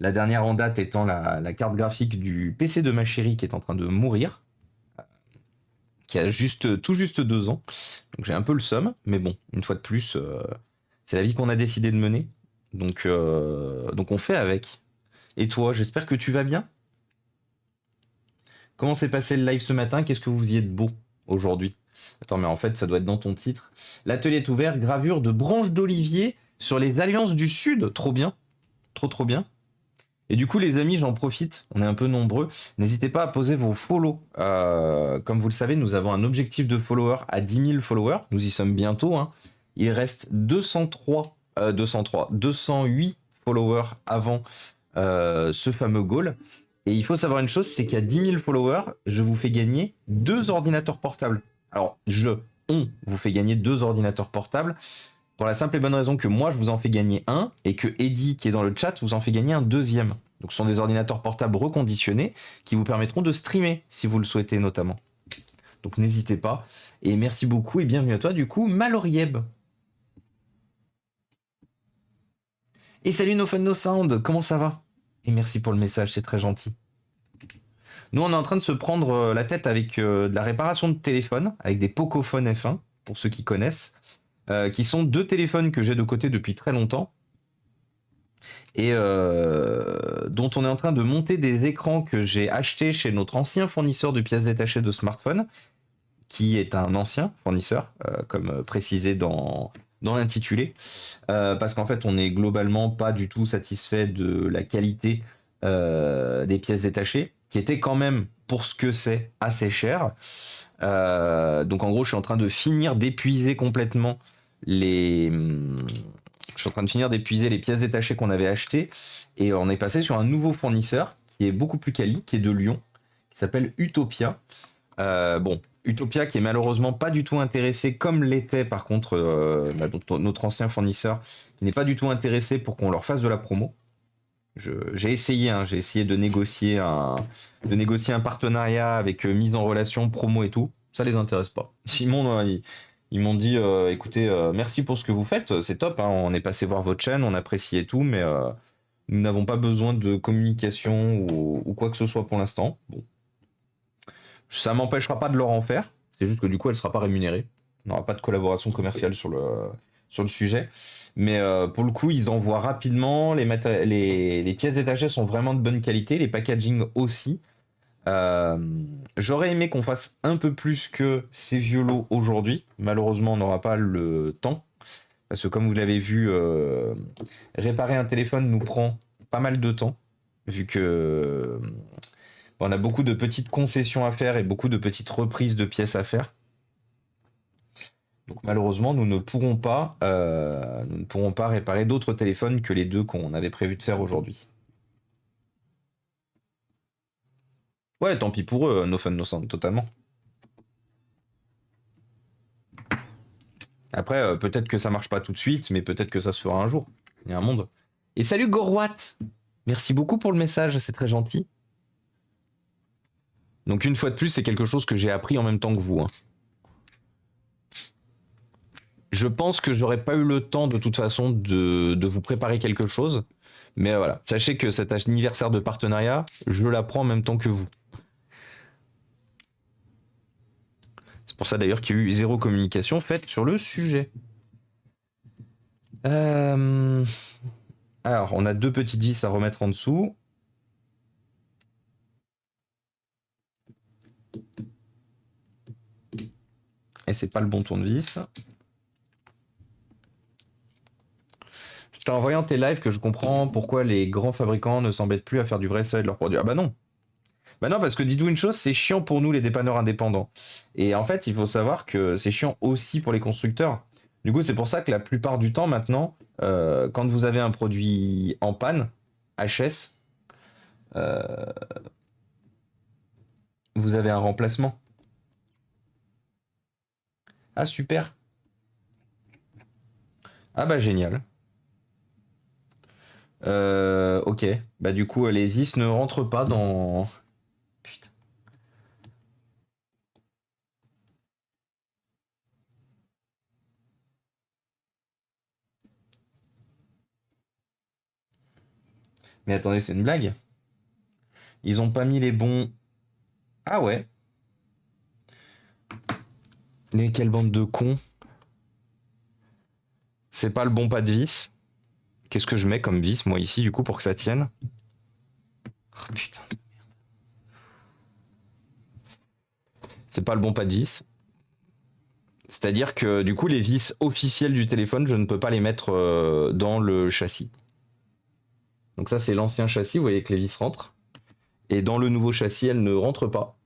Speaker 1: La dernière en date étant la carte graphique du PC de ma chérie qui est en train de mourir, qui a tout juste 2 ans. Donc j'ai un peu le seum, mais bon, une fois de plus, c'est la vie qu'on a décidé de mener. Donc on fait avec. Et toi, j'espère que tu vas bien. Comment s'est passé le live ce matin? Qu'est-ce que vous faisiez de beau aujourd'hui? Attends, mais en fait, ça doit être dans ton titre. L'atelier est ouvert, gravure de branches d'olivier sur les alliances du Sud. Trop bien. Trop bien. Et du coup, les amis, j'en profite, on est un peu nombreux. N'hésitez pas à poser vos follow. Comme vous le savez, nous avons un objectif de followers à 10 000 followers. Nous y sommes bientôt, hein. Il reste 208 followers avant ce fameux goal. Et il faut savoir une chose, c'est qu'à 10 000 followers, je vous fais gagner 2 ordinateurs portables. Alors, on vous fait gagner 2 ordinateurs portables. Pour la simple et bonne raison que moi, je vous en fais gagner un et que Eddie, qui est dans le chat, vous en fait gagner un deuxième. Donc, ce sont des ordinateurs portables reconditionnés qui vous permettront de streamer si vous le souhaitez notamment. Donc, n'hésitez pas. Et merci beaucoup et bienvenue à toi, du coup, Malorieb. Et salut No Fun No Sound, comment ça va? Et merci pour le message, c'est très gentil. Nous, on est en train de se prendre la tête avec de la réparation de téléphone, avec des Pocophone F1, pour ceux qui connaissent. Qui sont 2 téléphones que j'ai de côté depuis très longtemps et dont on est en train de monter des écrans que j'ai achetés chez notre ancien fournisseur de pièces détachées de smartphones, qui est un ancien fournisseur, comme précisé dans l'intitulé, parce qu'en fait on est globalement pas du tout satisfait de la qualité des pièces détachées, qui étaient quand même, pour ce que c'est, assez cher. Donc en gros je suis en train de finir d'épuiser complètement je suis en train de finir d'épuiser les pièces détachées qu'on avait achetées et on est passé sur un nouveau fournisseur qui est beaucoup plus quali, qui est de Lyon, qui s'appelle Utopia. Bon, Utopia qui est malheureusement pas du tout intéressé comme l'était par contre notre ancien fournisseur, qui n'est pas du tout intéressé pour qu'on leur fasse de la promo. J'ai essayé de négocier un partenariat avec mise en relation, promo et tout. Ça les intéresse pas. Ils m'ont dit, écoutez, merci pour ce que vous faites, c'est top, hein, on est passé voir votre chaîne, on apprécie et tout, mais nous n'avons pas besoin de communication ou quoi que ce soit pour l'instant. Bon. Ça m'empêchera pas de leur en faire, c'est juste que du coup, elle sera pas rémunérée. On n'aura pas de collaboration commerciale sur le sujet. Mais pour le coup, ils envoient rapidement, les pièces détachées sont vraiment de bonne qualité, les packaging aussi. J'aurais aimé qu'on fasse un peu plus que ces vieux lots aujourd'hui. Malheureusement, on n'aura pas le temps. Parce que comme vous l'avez vu, réparer un téléphone nous prend pas mal de temps. Vu que on a beaucoup de petites concessions à faire et beaucoup de petites reprises de pièces à faire. Donc malheureusement, nous ne pourrons pas réparer d'autres téléphones que les 2 qu'on avait prévu de faire aujourd'hui. Ouais, tant pis pour eux, no fun, no sound, totalement. Après, peut-être que ça marche pas tout de suite, mais peut-être que ça se fera un jour. Il y a un monde. Et salut Gorwat. Merci beaucoup pour le message, c'est très gentil. Donc une fois de plus, c'est quelque chose que j'ai appris en même temps que vous, hein. Je pense que j'aurais pas eu le temps de toute façon de vous préparer quelque chose. Mais voilà, sachez que cet anniversaire de partenariat, je l'apprends en même temps que vous. C'est pour ça d'ailleurs qu'il y a eu zéro communication faite sur le sujet. Alors, on a deux petites vis à remettre en dessous. Et c'est pas le bon tournevis. C'est en voyant tes lives que je comprends pourquoi les grands fabricants ne s'embêtent plus à faire du vrai sale de leurs produits. Ah bah non. Bah non, parce que dites-vous une chose, c'est chiant pour nous les dépanneurs indépendants. Et en fait, il faut savoir que c'est chiant aussi pour les constructeurs. Du coup, c'est pour ça que la plupart du temps maintenant, quand vous avez un produit en panne, HS, euh, vous avez un remplacement. Ah super. Ah bah génial. Ok. Bah du coup, les is ne rentrent pas dans... Putain. Mais attendez, c'est une blague. Ils ont pas mis les bons... Ah ouais. Mais quelle bande de cons. C'est pas le bon pas de vis. Qu'est-ce que je mets comme vis, moi, ici, du coup, pour que ça tienne? Oh, putain. C'est pas le bon pas de vis. C'est-à-dire que, du coup, les vis officielles du téléphone, je ne peux pas les mettre dans le châssis. Donc ça, c'est l'ancien châssis, vous voyez que les vis rentrent. Et dans le nouveau châssis, elles ne rentrent pas.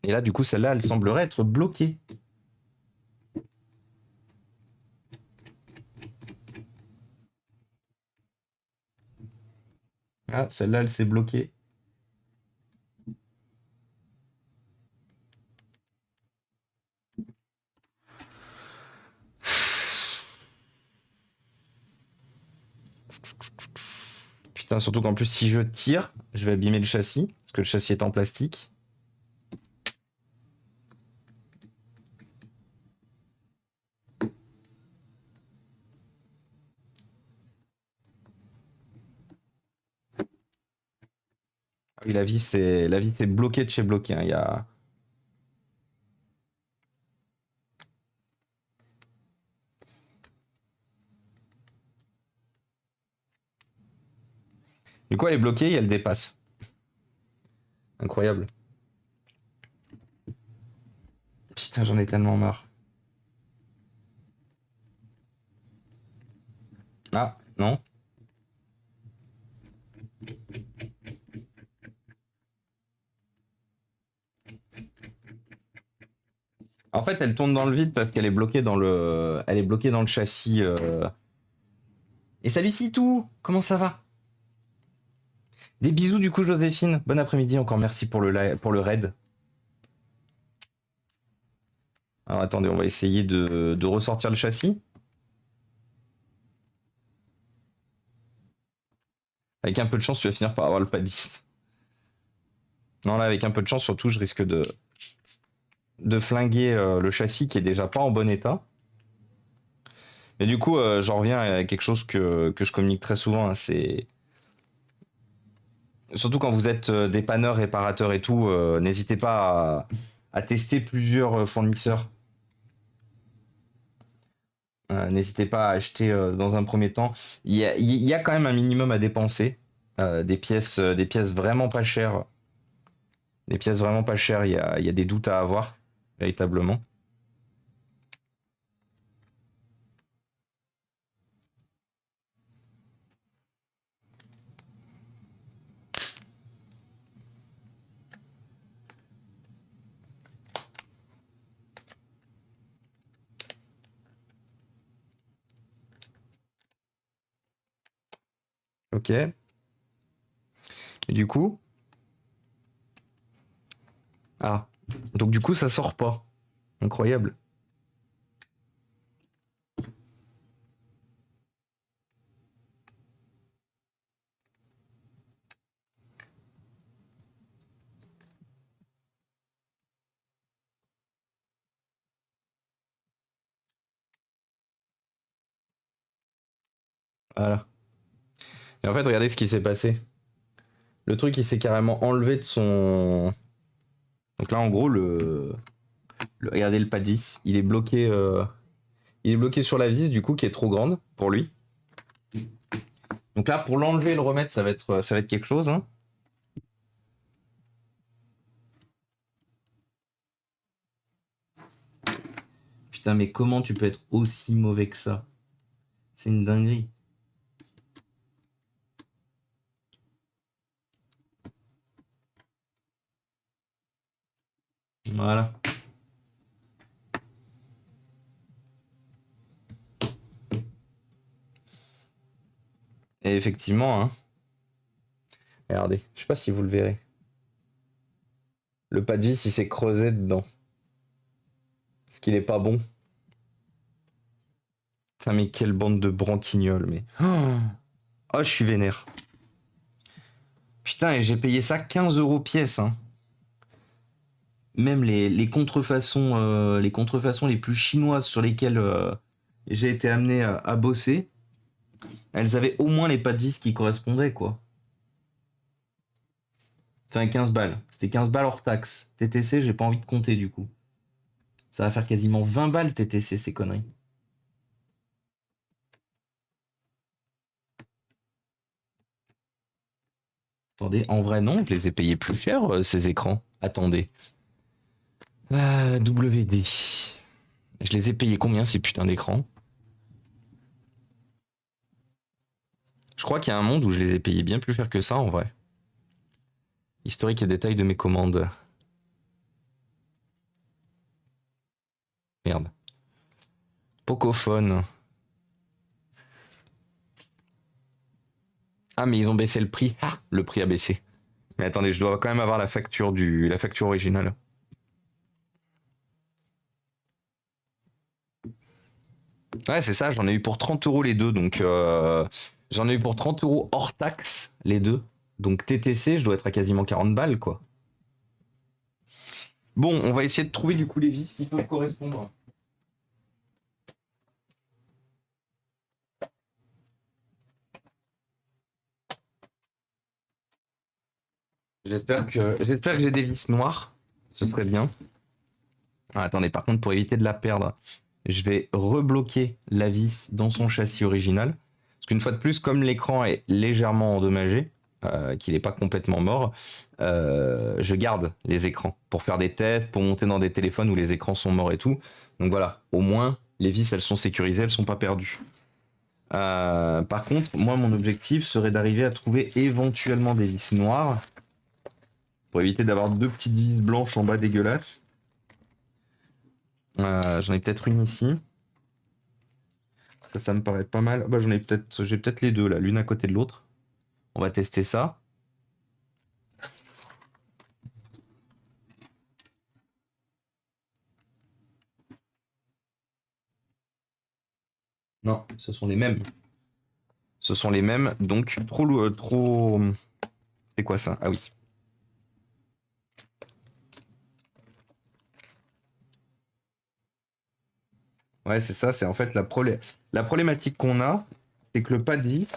Speaker 1: Et là, du coup, celle-là, elle semblerait être bloquée. Ah, celle-là, elle s'est bloquée. Putain, surtout qu'en plus, si je tire, je vais abîmer le châssis, parce que le châssis est en plastique. Ah oui, la vis est bloquée de chez bloqué, hein. Il y a... Du coup, elle est bloquée et elle dépasse. Incroyable. Putain, j'en ai tellement marre. Ah, non. En fait, elle tourne dans le vide parce qu'elle est bloquée dans le, elle est bloquée dans le châssis. Et salut Sitou, comment ça va? Des bisous du coup, Joséphine. Bon après-midi, encore merci pour pour le raid. Alors attendez, on va essayer de ressortir le châssis. Avec un peu de chance, tu vas finir par avoir le pas de vis. Non, là, avec un peu de chance, surtout, je risque de flinguer le châssis qui est déjà pas en bon état. Mais du coup, j'en reviens à quelque chose que je communique très souvent, hein, c'est surtout quand vous êtes dépanneur, réparateur et tout, n'hésitez pas à tester plusieurs fournisseurs. N'hésitez pas à acheter dans un premier temps. Il y a quand même un minimum à dépenser. Des pièces vraiment pas chères. Des pièces vraiment pas chères, il y a des doutes à avoir, véritablement. Ok. Et du coup, Ah. Donc du coup, ça sort pas. Incroyable. Voilà. Et en fait, regardez ce qui s'est passé. Le truc, il s'est carrément enlevé de son... Donc là, en gros, regardez le pad 10. Il est bloqué sur la vis, du coup, qui est trop grande pour lui. Donc là, pour l'enlever et le remettre, ça va être quelque chose. Hein. Putain, mais comment tu peux être aussi mauvais que ça? C'est une dinguerie. Voilà. Et effectivement, hein. Regardez, je sais pas si vous le verrez. Le pad 10, il s'est creusé dedans. Parce qu'il est pas bon. Putain, mais quelle bande de branquignoles, mais... Oh, je suis vénère. Putain, et j'ai payé ça 15 € pièce, hein. Même les contrefaçons, les plus chinoises sur lesquelles j'ai été amené à bosser, elles avaient au moins les pas de vis qui correspondaient, quoi. Enfin, 15 balles. C'était 15 balles hors taxe. TTC, j'ai pas envie de compter, du coup. Ça va faire quasiment 20 balles TTC, ces conneries. Attendez, en vrai, non, je les ai payés plus cher, ces écrans. Attendez. WD. Je les ai payés combien, ces putains d'écrans? Je crois qu'il y a un monde où je les ai payés bien plus cher que ça, en vrai. Historique et détails de mes commandes. Merde. Pocophone. Ah, mais ils ont baissé le prix. Ah, le prix a baissé. Mais attendez, je dois quand même avoir la facture originale. Ouais, c'est ça, j'en ai eu pour 30 € les deux. Donc, j'en ai eu pour 30 € hors taxe, les deux. Donc, TTC, je dois être à quasiment 40 balles, quoi. Bon, on va essayer de trouver du coup les vis qui peuvent correspondre. J'espère que j'ai des vis noires. Ce serait bien. Ah, attendez, par contre, pour éviter de la perdre, je vais rebloquer la vis dans son châssis original. Parce qu'une fois de plus, comme l'écran est légèrement endommagé, qu'il n'est pas complètement mort, je garde les écrans pour faire des tests, pour monter dans des téléphones où les écrans sont morts et tout. Donc voilà, au moins, les vis, elles sont sécurisées, elles sont pas perdues. Par contre, moi, mon objectif serait d'arriver à trouver éventuellement des vis noires pour éviter d'avoir deux petites vis blanches en bas dégueulasses. J'en ai peut-être une ici. Ça me paraît pas mal. Bah, j'ai peut-être les deux là, l'une à côté de l'autre. On va tester ça. Non, ce sont les mêmes. Ce sont les mêmes, donc trop. C'est quoi ça? Ah oui. Ouais, c'est ça. C'est en fait la problématique qu'on a, c'est que le pad 10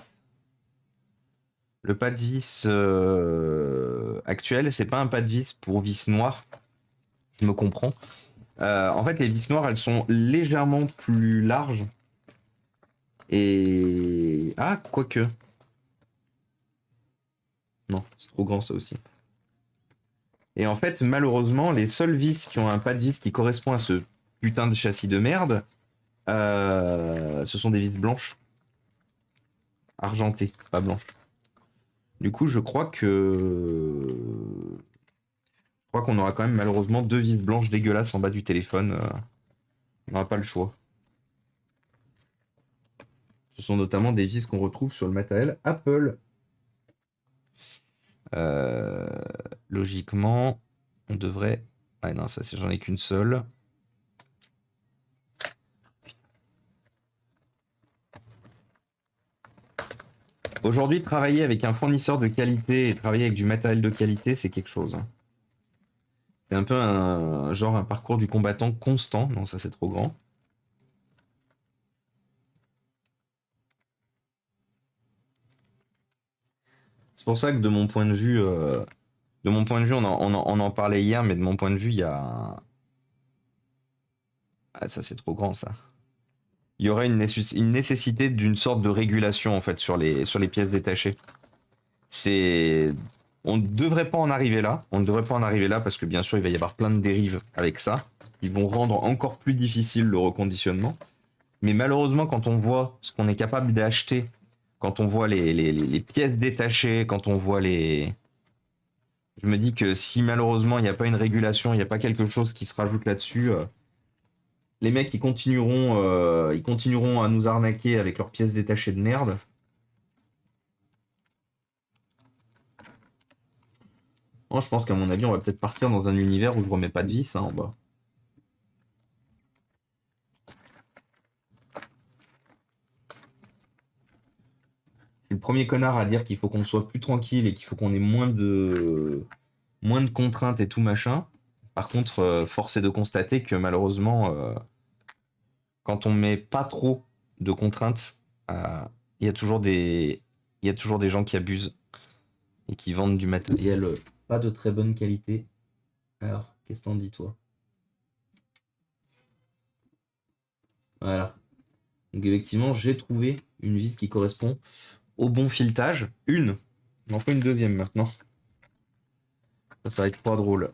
Speaker 1: actuel, c'est pas un pad vis pour vis noire. Je me comprends. En fait, les vis noires, elles sont légèrement plus larges. Et. Ah, quoique. Non, c'est trop grand ça aussi. Et en fait, malheureusement, les seules vis qui ont un pas de vis qui correspond à ce putain de châssis de merde, ce sont des vis blanches. Argentées, pas blanches. Du coup, je crois qu'on aura quand même malheureusement deux vis blanches dégueulasses en bas du téléphone. On n'aura pas le choix. Ce sont notamment des vis qu'on retrouve sur le matériel Apple. Euh, Logiquement, on devrait Ouais, non, ça, j'en ai qu'une seule. Aujourd'hui, travailler avec un fournisseur de qualité et travailler avec du matériel de qualité, c'est quelque chose. Hein. C'est un peu un parcours du combattant constant. Non, ça, c'est trop grand. C'est pour ça que de mon point de vue, on en parlait hier, mais de mon point de vue, il y a... Ah, ça, c'est trop grand, ça. Il y aurait une nécessité d'une sorte de régulation, en fait, sur les pièces détachées. C'est... On ne devrait pas en arriver là. On ne devrait pas en arriver là parce que, bien sûr, il va y avoir plein de dérives avec ça. Qui vont rendre encore plus difficile le reconditionnement. Mais malheureusement, quand on voit ce qu'on est capable d'acheter, quand on voit les pièces détachées, quand on voit les... Je me dis que si malheureusement il n'y a pas une régulation, il n'y a pas quelque chose qui se rajoute là-dessus, les mecs ils continueront à nous arnaquer avec leurs pièces détachées de merde. Moi, je pense qu'à mon avis, on va peut-être partir dans un univers où je remets pas de vis en bas. Je suis le premier connard à dire qu'il faut qu'on soit plus tranquille et qu'il faut qu'on ait moins de contraintes et tout machin. Par contre, force est de constater que malheureusement, quand on met pas trop de contraintes, il y a toujours des gens qui abusent et qui vendent du matériel pas de très bonne qualité. Alors, qu'est-ce que t'en dis, toi? Voilà. Donc, effectivement, j'ai trouvé une vis qui correspond au bon filetage. Une. Il m'en faut une deuxième maintenant. Ça va être pas drôle.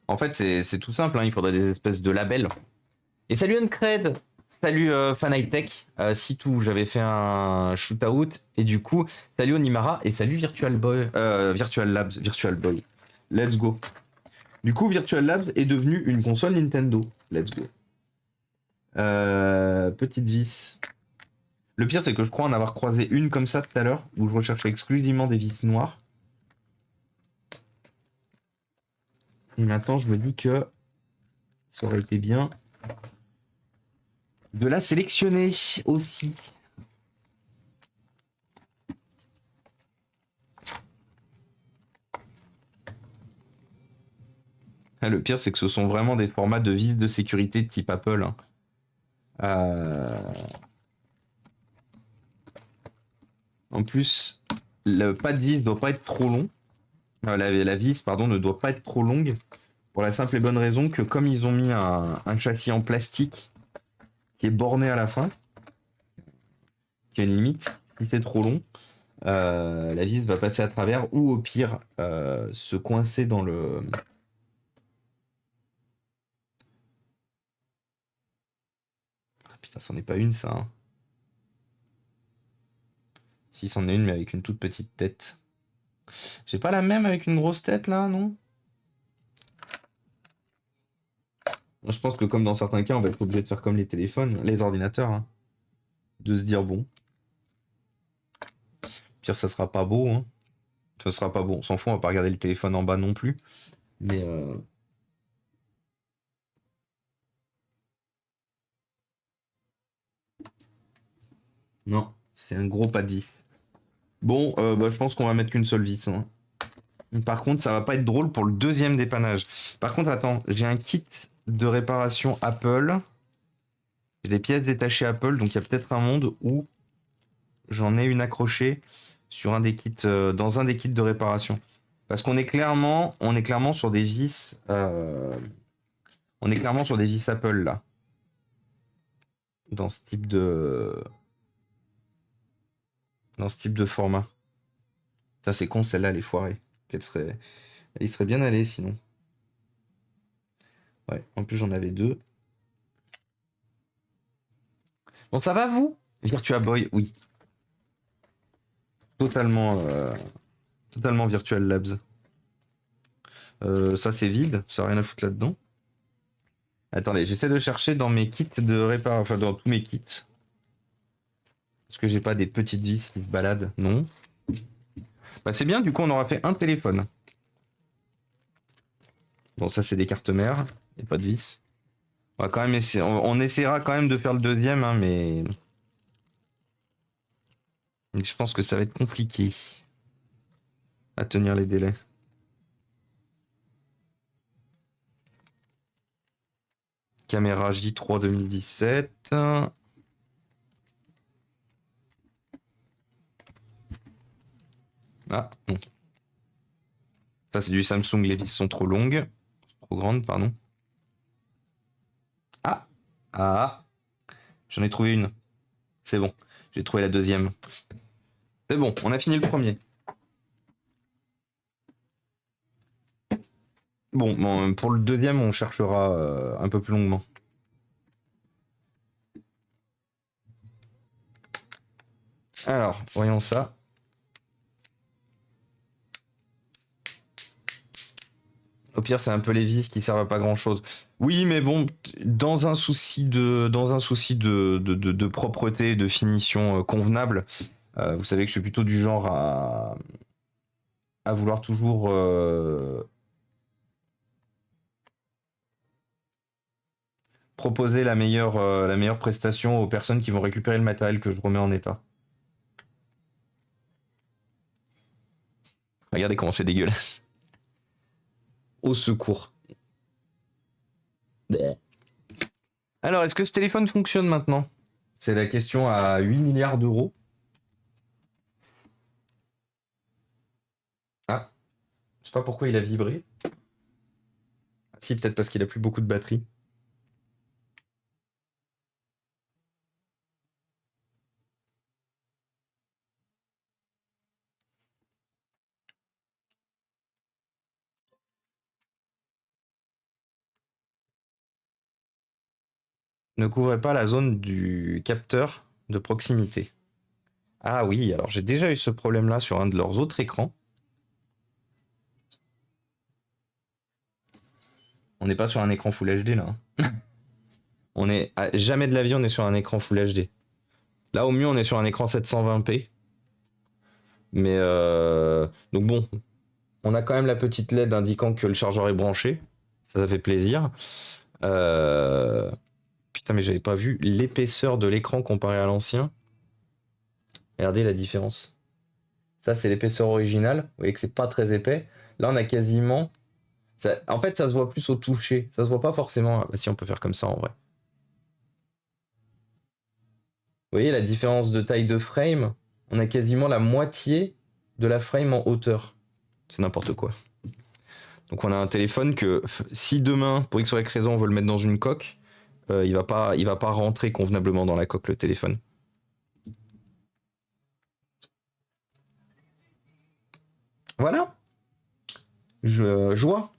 Speaker 1: En fait, c'est tout simple. Hein. Il faudrait des espèces de labels. Et salut Uncred! Salut Fan High Tech, Sitou, j'avais fait un shootout et du coup, salut Onimara et salut Virtual Boy, Virtual Labs, Virtual Boy. Let's go. Du coup, Virtual Labs est devenu une console Nintendo. Let's go. Petite vis. Le pire, c'est que je crois en avoir croisé une comme ça tout à l'heure, où je recherchais exclusivement des vis noires. Et maintenant, je me dis que ça aurait été bien de la sélectionner aussi. Le pire, c'est que ce sont vraiment des formats de vis de sécurité de type Apple. Hein. En plus, le pas de vis ne doit pas être trop long. La vis, pardon, ne doit pas être trop longue. Pour la simple et bonne raison que comme ils ont mis un châssis en plastique qui est borné à la fin, qui a une limite, si c'est trop long, la vis va passer à travers ou au pire se coincer dans le... Ah, putain, c'en est pas une ça. Hein. Si, c'en est une, mais avec une toute petite tête. J'ai pas la même avec une grosse tête là, non? Je pense que comme dans certains cas, on va être obligé de faire comme les téléphones, les ordinateurs. Hein. De se dire bon. Pire, ça sera pas beau. Hein. Ça sera pas beau. On s'en fout, on va pas regarder le téléphone en bas non plus. Mais non, c'est un gros pas de vis. Bon, je pense qu'on va mettre qu'une seule vis. Hein. Par contre, ça va pas être drôle pour le deuxième dépannage. Par contre, attends, j'ai un kit de réparation Apple. J'ai des pièces détachées Apple, donc il y a peut-être un monde où j'en ai une accrochée sur un des kits, dans un des kits de réparation. Parce qu'on est clairement sur des vis, on est clairement sur des vis Apple là, dans ce type de format. Ça c'est con, celle-là elle est foirée. Elle serait bien allée sinon. Ouais, en plus j'en avais deux. Bon, ça va vous? Virtua Boy, oui. Totalement Virtual Labs. Ça c'est vide, ça n'a rien à foutre là-dedans. Attendez, j'essaie de chercher dans mes kits de réparation, enfin dans tous mes kits. Est-ce que j'ai pas des petites vis qui se baladent? Non. Bah c'est bien, du coup on aura fait un téléphone. Bon ça c'est des cartes mères, et pas de vis. On va quand même essayer, on essaiera quand même de faire le deuxième, hein, mais je pense que ça va être compliqué à tenir les délais. Caméra J3 2017. Ah, non. Ça, c'est du Samsung, les vis sont trop longues. Trop grandes, pardon. Ah, ah, j'en ai trouvé une. C'est bon, j'ai trouvé la deuxième. C'est bon, on a fini le premier. Bon, pour le deuxième, on cherchera un peu plus longuement. Alors, voyons ça. Au pire, c'est un peu les vis qui servent à pas grand chose. Oui, mais bon, dans un souci de propreté, de finition convenable, vous savez que je suis plutôt du genre à vouloir toujours proposer la meilleure prestation aux personnes qui vont récupérer le matériel que je remets en état. Regardez comment c'est dégueulasse. Au secours. Alors, est-ce que ce téléphone fonctionne maintenant? C'est la question à 8 milliards d'euros. Ah, je sais pas pourquoi il a vibré. Ah, si, peut-être parce qu'il a plus beaucoup de batterie. Ne couvrez pas la zone du capteur de proximité. Ah oui, alors j'ai déjà eu ce problème-là sur un de leurs autres écrans. On n'est pas sur un écran Full HD là. On est jamais de la vie on est sur un écran Full HD. Là au mieux on est sur un écran 720p. Mais donc bon, on a quand même la petite LED indiquant que le chargeur est branché. Ça fait plaisir. Putain mais j'avais pas vu l'épaisseur de l'écran comparé à l'ancien. Regardez la différence. Ça c'est l'épaisseur originale. Vous voyez que c'est pas très épais. Là on a quasiment... En fait ça se voit plus au toucher. Ça se voit pas forcément... Si on peut faire comme ça en vrai. Vous voyez la différence de taille de frame? On a quasiment la moitié de la frame en hauteur. C'est n'importe quoi. Donc on a un téléphone que si demain, pour X ou Y raison, on veut le mettre dans une coque, il va pas rentrer convenablement dans la coque le téléphone. Voilà. Joie.